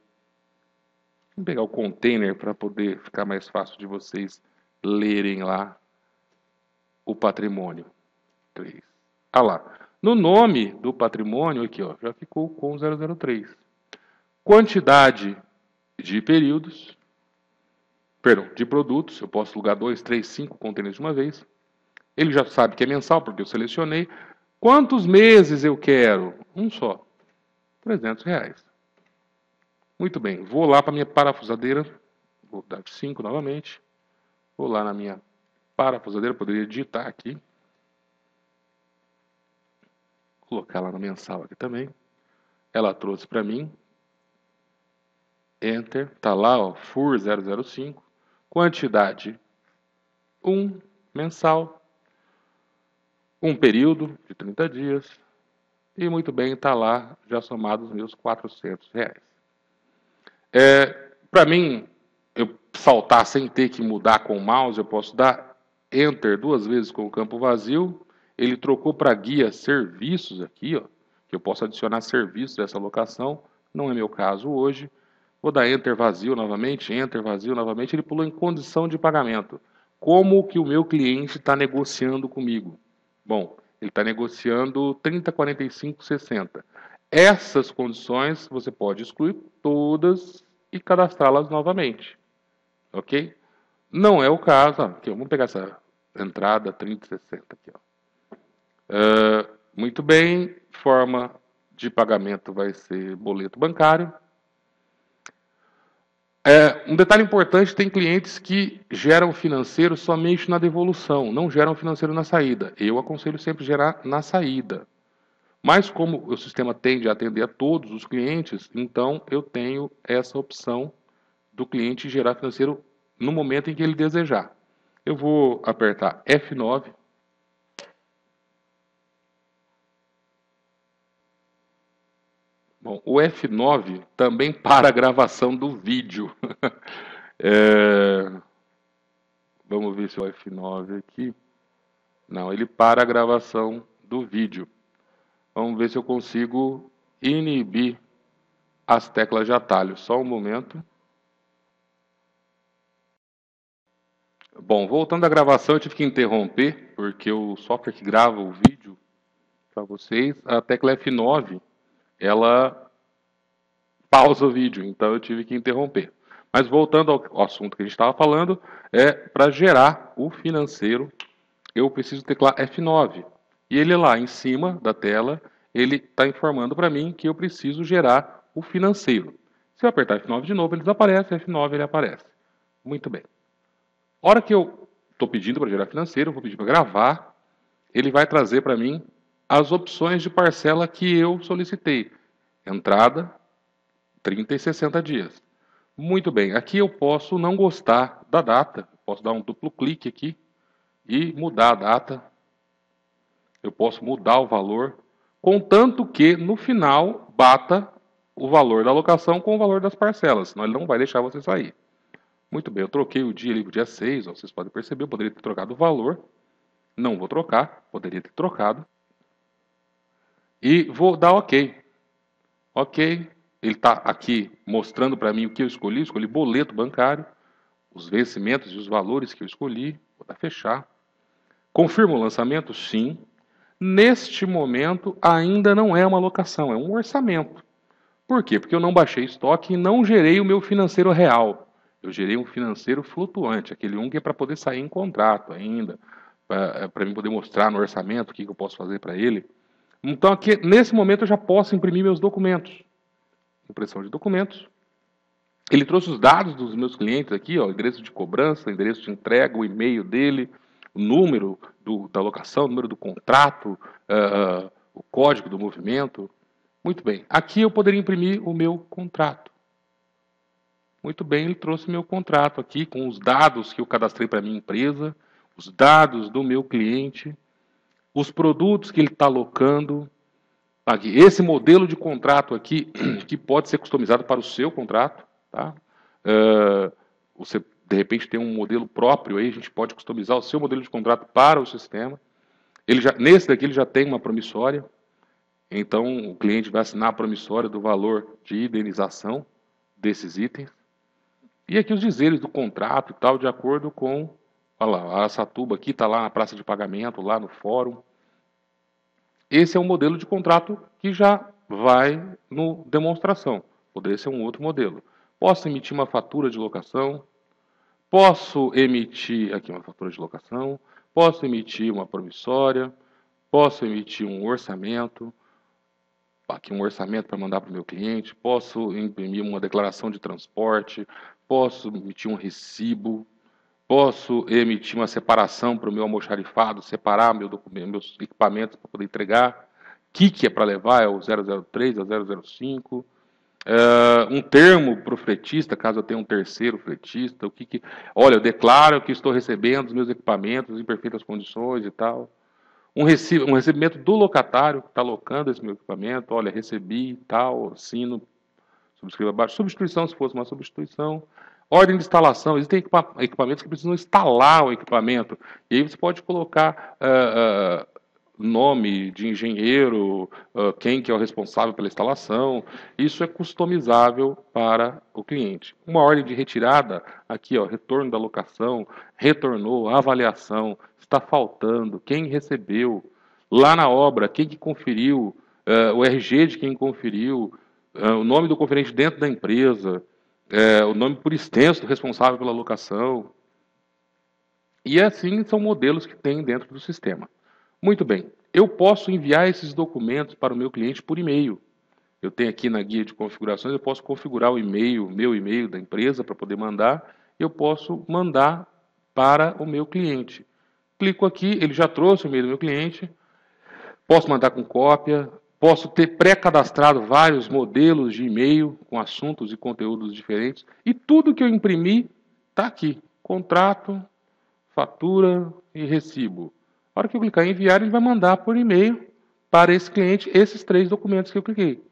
Vou pegar o container para poder ficar mais fácil de vocês lerem lá o patrimônio. 3. Lá. No nome do patrimônio, aqui, ó, já ficou com 003. Quantidade de períodos, perdão, de produtos, eu posso alugar 2, 3, 5 containers de uma vez. Ele já sabe que é mensal, porque eu selecionei. Quantos meses eu quero? Um só. R$300. Muito bem, vou lá para a minha parafusadeira. Vou dar 5 novamente. Vou lá na minha parafusadeira, poderia digitar aqui. Colocar lá no mensal aqui também. Ela trouxe para mim. Enter. Está lá, ó, FUR 005. Quantidade 1 mensal. Um período de 30 dias. E muito bem, está lá, já somado os meus R$400. Para mim, eu saltar sem ter que mudar com o mouse, eu posso dar Enter 2 vezes com o campo vazio. Ele trocou para guia serviços aqui, ó, que eu posso adicionar serviços dessa locação. Não é meu caso hoje. Vou dar Enter vazio novamente, Enter vazio novamente. Ele pulou em condição de pagamento. Como que o meu cliente está negociando comigo? Bom, ele está negociando 30, 45, 60. Essas condições você pode excluir todas e cadastrá-las novamente. Ok? Não é o caso. Aqui, vamos pegar entrada 30,60 aqui, ó. Muito bem, forma de pagamento vai ser boleto bancário. Um detalhe importante, tem clientes que geram financeiro somente na devolução, não geram financeiro na saída. Eu aconselho sempre gerar na saída. Mas como o sistema tende a atender a todos os clientes, então eu tenho essa opção do cliente gerar financeiro no momento em que ele desejar. Eu vou apertar F9. Bom, o F9 também para a gravação do vídeo. Vamos ver se é o F9 aqui. Não, ele para a gravação do vídeo. Vamos ver se eu consigo inibir as teclas de atalho. Só um momento. Bom, voltando à gravação, eu tive que interromper, porque o software que grava o vídeo para vocês, a tecla F9, ela pausa o vídeo, então eu tive que interromper. Mas voltando ao assunto que a gente estava falando, para gerar o financeiro, eu preciso teclar F9. E ele lá em cima da tela, ele está informando para mim que eu preciso gerar o financeiro. Se eu apertar F9 de novo, ele desaparece, F9 ele aparece. Muito bem. A hora que eu estou pedindo para gerar financeiro, eu vou pedir para gravar, ele vai trazer para mim as opções de parcela que eu solicitei. Entrada, 30 e 60 dias. Muito bem, aqui eu posso não gostar da data, posso dar um duplo clique aqui e mudar a data. Eu posso mudar o valor, contanto que no final bata o valor da alocação com o valor das parcelas, senão ele não vai deixar você sair. Muito bem, eu troquei o dia ali para o dia 6, ó, vocês podem perceber, eu poderia ter trocado o valor, não vou trocar, poderia ter trocado. E vou dar OK. OK, ele está aqui mostrando para mim o que eu escolhi boleto bancário, os vencimentos e os valores que eu escolhi, vou dar fechar. Confirma o lançamento? Sim. Neste momento ainda não é uma alocação, é um orçamento. Por quê? Porque eu não baixei estoque e não gerei o meu financeiro real. Eu gerei um financeiro flutuante, aquele um que é para poder sair em contrato ainda, para mim poder mostrar no orçamento o que eu posso fazer para ele. Então aqui, nesse momento eu já posso imprimir meus documentos. Impressão de documentos. Ele trouxe os dados dos meus clientes aqui, ó, endereço de cobrança, endereço de entrega, o e-mail dele, o número da locação, o número do contrato, o código do movimento. Muito bem. Aqui eu poderia imprimir o meu contrato. Muito bem, ele trouxe meu contrato aqui com os dados que eu cadastrei para a minha empresa, os dados do meu cliente, os produtos que ele está alocando. Aqui, esse modelo de contrato aqui, que pode ser customizado para o seu contrato. Tá? Você, de repente, tem um modelo próprio aí, a gente pode customizar o seu modelo de contrato para o sistema. Nesse daqui ele já tem uma promissória, então o cliente vai assinar a promissória do valor de indenização desses itens. E aqui os dizeres do contrato e tal, de acordo com... Olha lá, a Araçatuba aqui está lá na praça de pagamento, lá no fórum. Esse é um modelo de contrato que já vai no demonstração. Poderia ser um outro modelo. Posso emitir uma fatura de locação. Posso emitir aqui uma fatura de locação. Posso emitir uma promissória. Posso emitir um orçamento. Aqui um orçamento para mandar para o meu cliente. Posso imprimir uma declaração de transporte. Posso emitir um recibo. Posso emitir uma separação para o meu almoxarifado, separar meus equipamentos para poder entregar. Que é para levar é o 003, é o 005. Um termo para o fretista, caso eu tenha um terceiro fretista. Olha, eu declaro que estou recebendo os meus equipamentos em perfeitas condições e tal. Um recebimento do locatário que está alocando esse meu equipamento. Olha, recebi e tal, assino, subscrevo abaixo. Substituição, se fosse uma substituição. Ordem de instalação. Existem equipamentos que precisam instalar o equipamento. E aí você pode colocar nome de engenheiro, quem que é o responsável pela instalação. Isso é customizável para o cliente. Uma ordem de retirada, aqui, ó, retorno da locação, retornou, avaliação, está faltando, quem recebeu. Lá na obra, quem que conferiu, o RG de quem conferiu, o nome do conferente dentro da empresa, o nome por extenso do responsável pela locação. E assim são modelos que tem dentro do sistema. Muito bem, eu posso enviar esses documentos para o meu cliente por e-mail. Eu tenho aqui na guia de configurações, eu posso configurar o e-mail, meu e-mail da empresa para poder mandar. Eu posso mandar para o meu cliente. Clico aqui, ele já trouxe o e-mail do meu cliente. Posso mandar com cópia. Posso ter pré-cadastrado vários modelos de e-mail com assuntos e conteúdos diferentes. E tudo que eu imprimi está aqui. Contrato, fatura e recibo. A hora que eu clicar em enviar, ele vai mandar por e-mail para esse cliente esses 3 documentos que eu cliquei.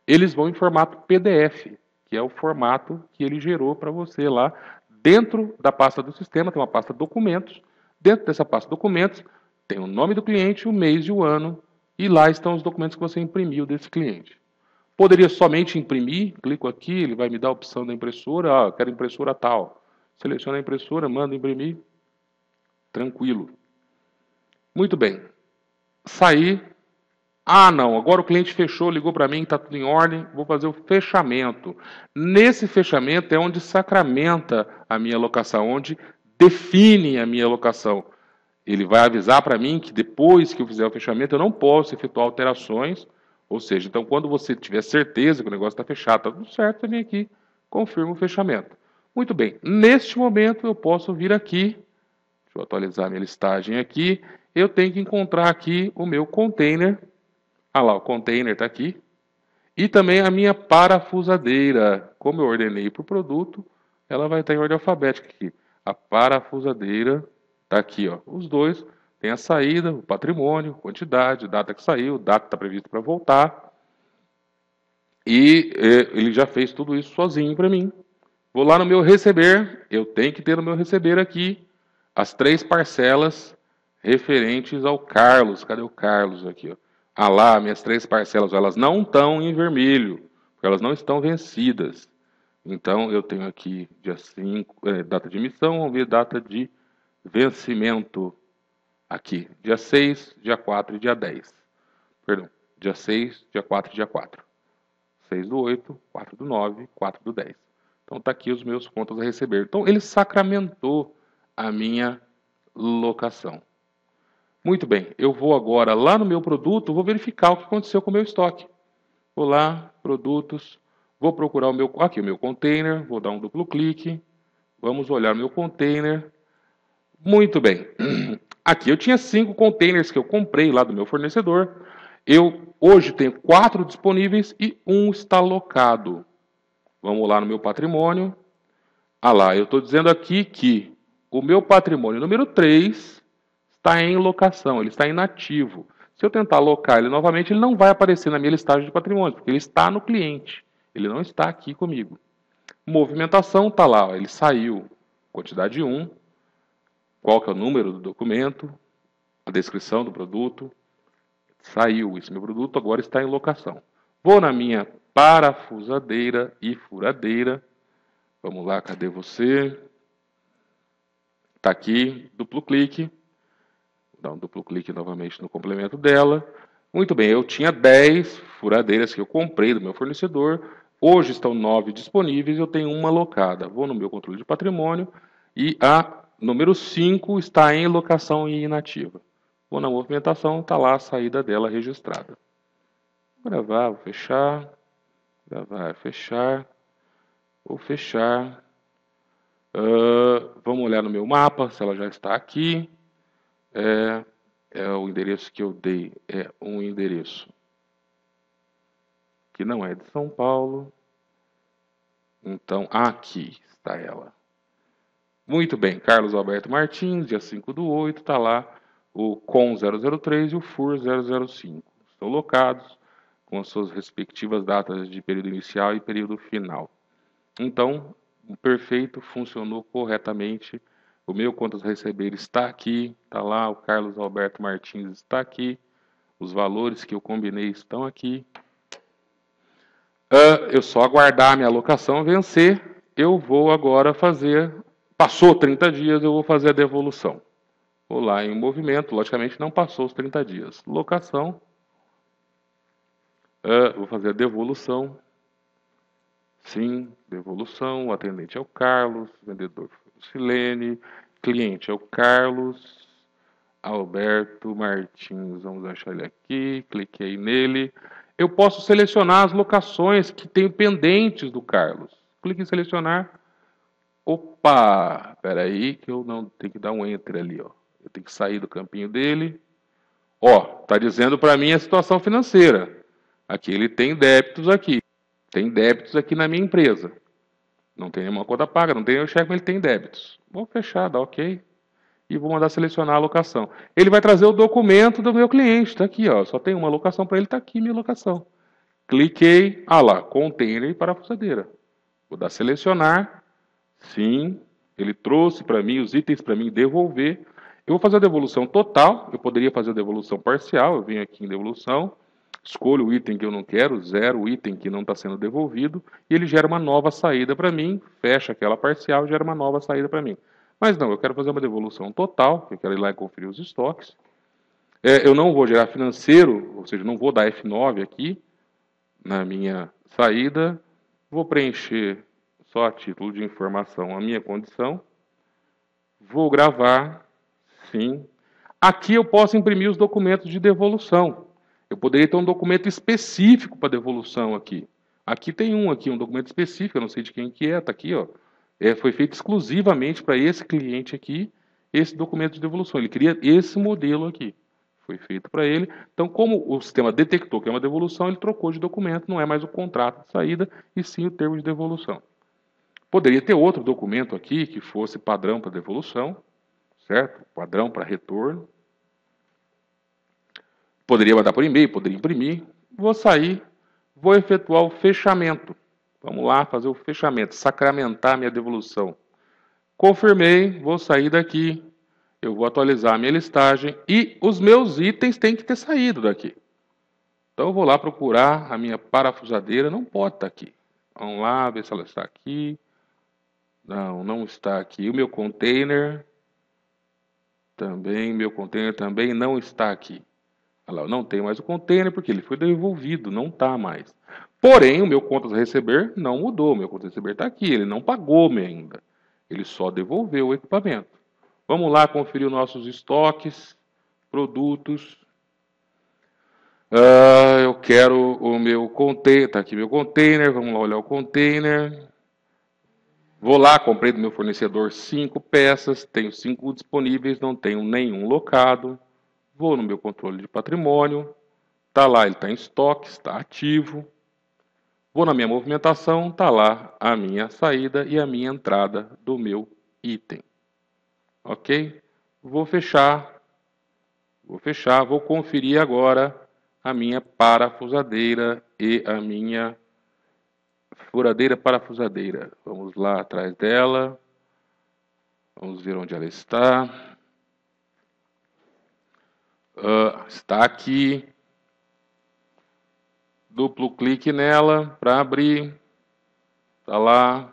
Eles vão em formato PDF, que é o formato que ele gerou para você lá. Dentro da pasta do sistema tem uma pasta documentos. Dentro dessa pasta documentos tem o nome do cliente, o mês e o ano. E lá estão os documentos que você imprimiu desse cliente. Poderia somente imprimir, clico aqui, ele vai me dar a opção da impressora. Ah, quero impressora tal. Seleciona a impressora, manda imprimir. Tranquilo. Muito bem. Saí. Ah, não, agora o cliente fechou, ligou para mim, está tudo em ordem, vou fazer o fechamento. Nesse fechamento é onde sacramenta a minha locação, onde define a minha locação. Ele vai avisar para mim que depois que eu fizer o fechamento eu não posso efetuar alterações, ou seja, então quando você tiver certeza que o negócio está fechado, está tudo certo, você vem aqui, confirma o fechamento. Muito bem, neste momento eu posso vir aqui, deixa eu atualizar minha listagem aqui, eu tenho que encontrar aqui o meu container. Ah lá, o container está aqui. E também a minha parafusadeira. Como eu ordenei para o produto, ela vai estar em ordem alfabética aqui. A parafusadeira está aqui, ó. Os dois tem a saída, o patrimônio, quantidade, data que saiu, data que está prevista para voltar. E ele já fez tudo isso sozinho para mim. Vou lá no meu receber, eu tenho que ter no meu receber aqui as 3 parcelas referentes ao Carlos. Cadê o Carlos aqui? Ó? Ah lá, minhas 3 parcelas, elas não estão em vermelho, porque elas não estão vencidas. Então eu tenho aqui dia 5, data de emissão, vamos ver data de vencimento aqui, dia 6, dia 4 e dia 10. Perdão, dia 6, dia 4 e dia 4. 6 do 8, 4 do 9, 4 do 10. Então está aqui os meus contas a receber. Então ele sacramentou a minha locação. Muito bem, eu vou agora lá no meu produto, vou verificar o que aconteceu com o meu estoque. Vou lá, produtos, vou procurar aqui o meu container, vou dar um duplo clique, vamos olhar o meu container. Muito bem, aqui eu tinha 5 containers que eu comprei lá do meu fornecedor. Eu hoje tenho 4 disponíveis e 1 está locado. Vamos lá no meu patrimônio. Ah lá, eu estou dizendo aqui que o meu patrimônio número 3 está em locação, ele está inativo. Se eu tentar alocar ele novamente, ele não vai aparecer na minha listagem de patrimônio, porque ele está no cliente, ele não está aqui comigo. Movimentação está lá, ó, ele saiu, quantidade 1, qual que é o número do documento, a descrição do produto, saiu, esse meu produto agora está em locação. Vou na minha parafusadeira e furadeira, vamos lá, cadê você? Está aqui, duplo clique. Vou dar um duplo clique novamente no complemento dela. Muito bem, eu tinha 10 furadeiras que eu comprei do meu fornecedor. Hoje estão 9 disponíveis, eu tenho uma alocada. Vou no meu controle de patrimônio e a número 5 está em locação e inativa. Vou na movimentação, está lá a saída dela registrada. Vou gravar, vou fechar. Gravar, fechar. Vou fechar. Vamos olhar no meu mapa, se ela já está aqui. O endereço que eu dei é um endereço que não é de São Paulo. Então, aqui está ela. Muito bem, Carlos Alberto Martins, dia 5 do 8, está lá o COM 003 e o FUR 005. Estão locados com as suas respectivas datas de período inicial e período final. Então, o perfeito funcionou corretamente. O meu contas a receber está aqui, está lá, o Carlos Alberto Martins está aqui, os valores que eu combinei estão aqui. Eu só aguardar a minha alocação vencer, eu vou agora fazer, passou 30 dias, eu vou fazer a devolução. Vou lá em movimento, logicamente não passou os 30 dias. Locação, vou fazer a devolução. Sim, devolução, o atendente é o Carlos, vendedor foi o Silene, cliente é o Carlos Alberto Martins. Vamos achar ele aqui. Cliquei nele. Eu posso selecionar as locações que tenho pendentes do Carlos. Clique em selecionar. Opa! Espera aí que eu não tenho que dar um enter ali, ó. Eu tenho que sair do campinho dele. Ó, tá dizendo para mim a situação financeira. Aqui ele tem débitos aqui. Tem débitos aqui na minha empresa. Não tem nenhuma conta paga, não tem nenhum cheque, mas ele tem débitos. Vou fechar, dar OK. E vou mandar selecionar a locação. Ele vai trazer o documento do meu cliente. Está aqui, ó. Só tem uma locação para ele, está aqui minha locação. Cliquei, ah lá, container e parafusadeira. Vou dar selecionar. Sim, ele trouxe para mim os itens para mim devolver. Eu vou fazer a devolução total. Eu poderia fazer a devolução parcial. Eu venho aqui em devolução. Escolho o item que eu não quero, zero o item que não está sendo devolvido, e ele gera uma nova saída para mim, fecha aquela parcial, gera uma nova saída para mim. Mas não, eu quero fazer uma devolução total, eu quero ir lá e conferir os estoques. Eu não vou gerar financeiro, ou seja, não vou dar F9 aqui na minha saída, vou preencher só a título de informação a minha condição, vou gravar, sim. Aqui eu posso imprimir os documentos de devolução. Eu poderia ter um documento específico para devolução aqui. Aqui tem um documento específico, eu não sei de quem que é, está aqui, ó. Foi feito exclusivamente para esse cliente aqui, esse documento de devolução. Ele queria esse modelo aqui. Foi feito para ele. Então, como o sistema detectou que é uma devolução, ele trocou de documento, não é mais o contrato de saída, e sim o termo de devolução. Poderia ter outro documento aqui que fosse padrão para devolução, certo? Padrão para retorno. Poderia mandar por e-mail, poderia imprimir. Vou sair, vou efetuar o fechamento. Vamos lá fazer o fechamento, sacramentar a minha devolução. Confirmei, vou sair daqui. Eu vou atualizar a minha listagem e os meus itens têm que ter saído daqui. Então eu vou lá procurar a minha parafusadeira, não pode estar aqui. Vamos lá, ver se ela está aqui. Não, não está aqui. O meu container também não está aqui. Olha lá, não tem mais o container porque ele foi devolvido, não está mais. Porém, o meu contas a receber não mudou. O meu contas a receber está aqui, ele não pagou-me ainda. Ele só devolveu o equipamento. Vamos lá conferir os nossos estoques, produtos. Eu quero o meu container, está aqui meu container, vamos lá olhar o container. Vou lá, comprei do meu fornecedor 5 peças, tenho 5 disponíveis, não tenho nenhum locado. Vou no meu controle de patrimônio, está lá, ele está em estoque, está ativo. Vou na minha movimentação, está lá a minha saída e a minha entrada do meu item. Ok? Vou fechar, vou conferir agora a minha parafusadeira e a minha furadeira parafusadeira. Vamos lá atrás dela, vamos ver onde ela está. Está aqui. Duplo clique nela para abrir. Está lá.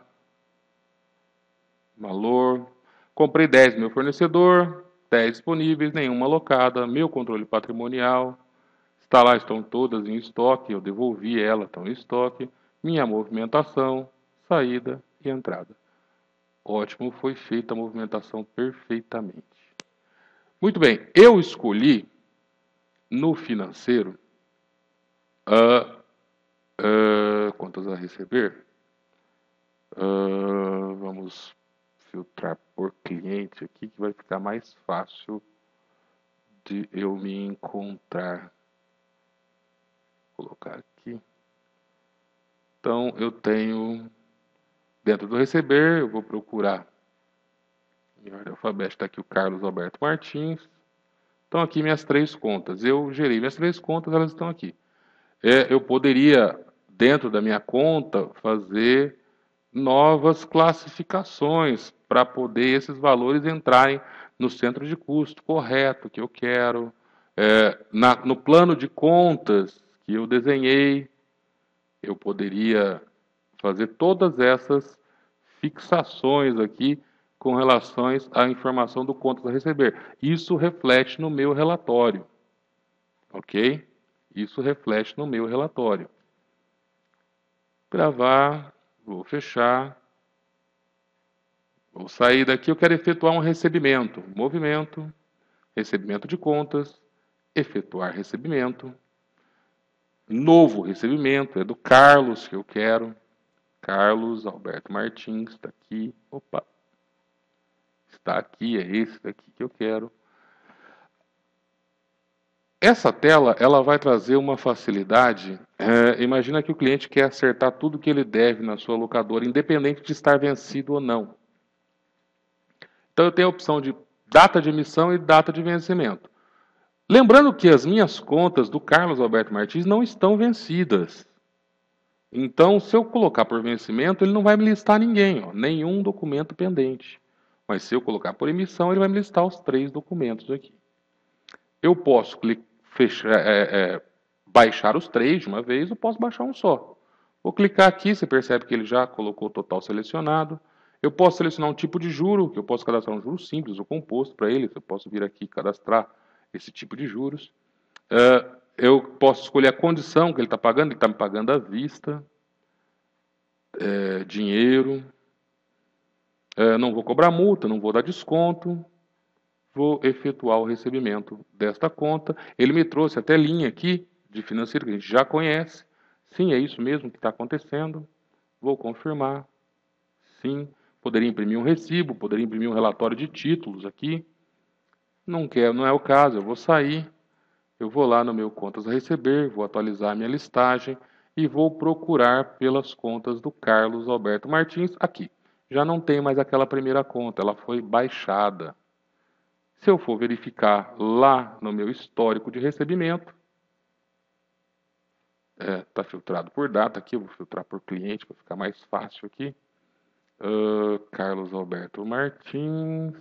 Valor. Comprei 10 no meu fornecedor. 10 disponíveis, nenhuma alocada. Meu controle patrimonial. Está lá, estão todas em estoque. Eu devolvi ela, estão em estoque. Minha movimentação, saída e entrada. Ótimo, foi feita a movimentação perfeitamente. Muito bem, eu escolhi no financeiro contas a receber. Vamos filtrar por cliente aqui, que vai ficar mais fácil de eu me encontrar. Vou colocar aqui. Então, eu tenho, dentro do receber, eu vou procurar, em ordem alfabética, está aqui o Carlos Alberto Martins. Então, aqui minhas 3 contas. Eu gerei minhas 3 contas, elas estão aqui. Eu poderia, dentro da minha conta, fazer novas classificações para poder esses valores entrarem no centro de custo correto que eu quero, no plano de contas que eu desenhei, eu poderia fazer todas essas fixações aqui com relações à informação do contas a receber. Isso reflete no meu relatório, ok? Isso reflete no meu relatório. Gravar, vou fechar. Vou sair daqui, eu quero efetuar um recebimento. Movimento, recebimento de contas, efetuar recebimento. Novo recebimento, é do Carlos que eu quero. Carlos Alberto Martins, está aqui. Opa, está aqui, é esse daqui que eu quero. Essa tela, ela vai trazer uma facilidade. Imagina que o cliente quer acertar tudo que ele deve na sua locadora, independente de estar vencido ou não. Então eu tenho a opção de data de emissão e data de vencimento. Lembrando que as minhas contas do Carlos Alberto Martins não estão vencidas. Então, se eu colocar por vencimento, ele não vai me listar ninguém, ó, nenhum documento pendente. Mas se eu colocar por emissão, ele vai me listar os 3 documentos aqui. Eu posso baixar os 3 de uma vez, ou posso baixar um só. Vou clicar aqui, você percebe que ele já colocou o total selecionado. Eu posso selecionar um tipo de juro, que eu posso cadastrar um juro simples ou composto para ele. Eu posso vir aqui e cadastrar esse tipo de juros. Eu posso escolher a condição que ele está pagando. Ele está me pagando à vista, dinheiro. Não vou cobrar multa, não vou dar desconto. Vou efetuar o recebimento desta conta. Ele me trouxe até linha aqui de financeiro que a gente já conhece. Sim, é isso mesmo que está acontecendo. Vou confirmar. Sim. Poderia imprimir um recibo, poderia imprimir um relatório de títulos aqui. Não quero, não é o caso. Eu vou sair. Eu vou lá no meu contas a receber, vou atualizar a minha listagem e vou procurar pelas contas do Carlos Alberto Martins aqui. Já não tem mais aquela primeira conta, ela foi baixada. Se eu for verificar lá no meu histórico de recebimento, está filtrado por data aqui, eu vou filtrar por cliente para ficar mais fácil aqui. Carlos Alberto Martins.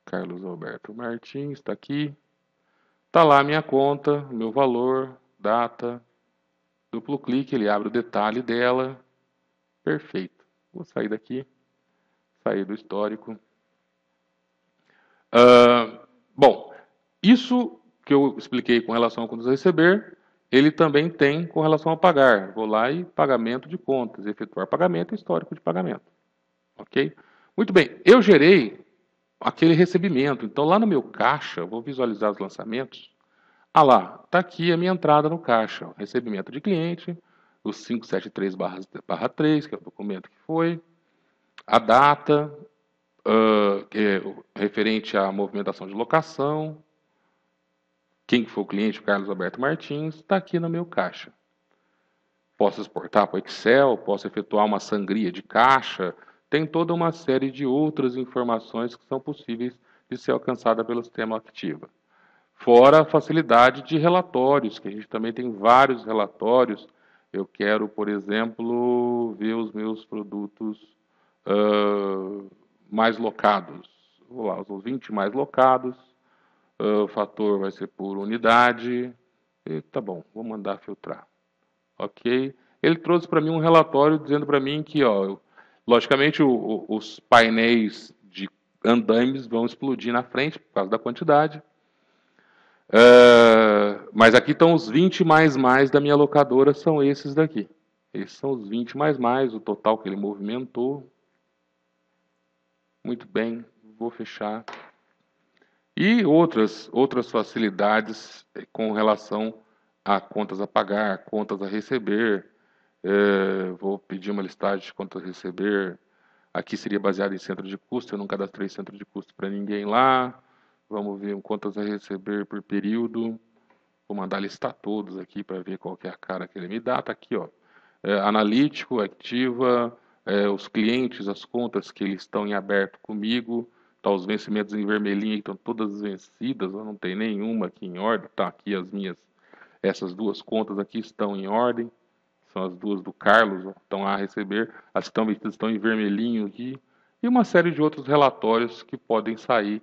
Carlos Alberto Martins, está aqui. Está lá a minha conta, meu valor, data. Duplo clique, ele abre o detalhe dela. Perfeito. Vou sair daqui, sair do histórico. Bom, isso que eu expliquei com relação a contas a receber, ele também tem com relação a pagar. Vou lá e pagamento de contas, efetuar pagamento e histórico de pagamento. Ok? Muito bem, eu gerei aquele recebimento. Então, lá no meu caixa, vou visualizar os lançamentos. Ah lá, está aqui a minha entrada no caixa. Recebimento de cliente, o 573/3, que é o documento que foi. A data, referente à movimentação de locação. Quem foi o cliente, o Carlos Alberto Martins, está aqui no meu caixa. Posso exportar para o Excel, posso efetuar uma sangria de caixa. Tem toda uma série de outras informações que são possíveis de ser alcançada pelo sistema Activa. Fora a facilidade de relatórios, que a gente também tem vários relatórios. Eu quero, por exemplo, ver os meus produtos mais locados. Vou lá, os 20 mais locados. O fator vai ser por unidade. E tá bom, vou mandar filtrar. Ok? Ele trouxe para mim um relatório dizendo para mim que, ó, logicamente, os painéis de andaimes vão explodir na frente por causa da quantidade. Mas aqui estão os 20 mais da minha locadora, são esses daqui. Esses são os 20 mais, o total que ele movimentou. Muito bem, vou fechar. E outras facilidades com relação a contas a pagar, contas a receber. Vou pedir uma listagem de contas a receber. Aqui seria baseado em centro de custo, eu não cadastrei centro de custo para ninguém lá. Vamos ver contas a receber por período. Vou mandar listar todos aqui para ver qual que é a cara que ele me dá. Está aqui, ó. Analítico, Activa, os clientes, as contas que eles estão em aberto comigo. Tá, os vencimentos em vermelhinho estão todas vencidas, não tem nenhuma aqui em ordem. Tá aqui essas duas contas aqui estão em ordem. São as duas do Carlos, ó, estão a receber. As que estão vencidas estão em vermelhinho aqui. E uma série de outros relatórios que podem sair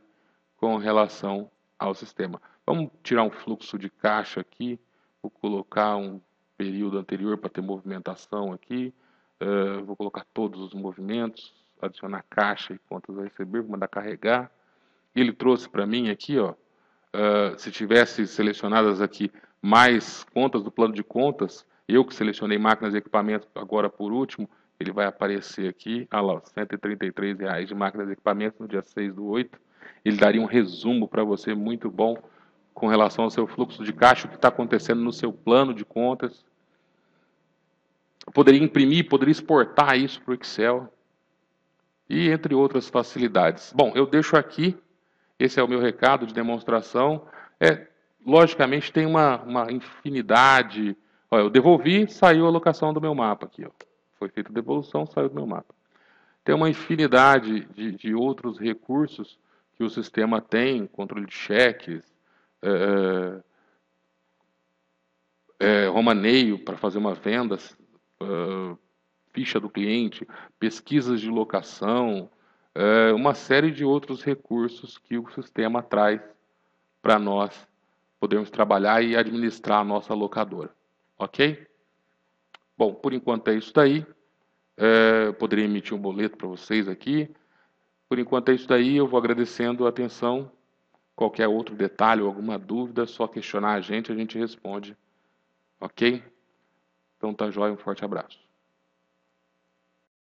com relação ao sistema. Vamos tirar um fluxo de caixa aqui. Vou colocar um período anterior para ter movimentação aqui. Vou colocar todos os movimentos, adicionar caixa e contas a receber, vou mandar carregar. Ele trouxe para mim aqui, ó, se tivesse selecionadas aqui mais contas do plano de contas, eu que selecionei máquinas e equipamentos agora por último, Ele vai aparecer aqui, olha lá, R$ 133 de máquinas e equipamentos no dia 6/8. Ele daria um resumo para você muito bom com relação ao seu fluxo de caixa, o que está acontecendo no seu plano de contas. Eu poderia imprimir, poderia exportar isso para o Excel e entre outras facilidades. Bom, eu deixo aqui, esse é o meu recado de demonstração. Logicamente tem uma infinidade. Olha, eu devolvi, saiu a alocação do meu mapa aqui. Ó. Foi feita a devolução, saiu do meu mapa. Tem uma infinidade de outros recursos que o sistema tem, controle de cheques, romaneio para fazer uma venda, ficha do cliente, pesquisas de locação, uma série de outros recursos que o sistema traz para nós podermos trabalhar e administrar a nossa locadora. Ok? Bom, por enquanto é isso daí. Poderia emitir um boleto para vocês aqui. Por enquanto é isso daí. Eu vou agradecendo a atenção. Qualquer outro detalhe ou alguma dúvida, só questionar a gente responde. Ok? Então tá jóia, um forte abraço.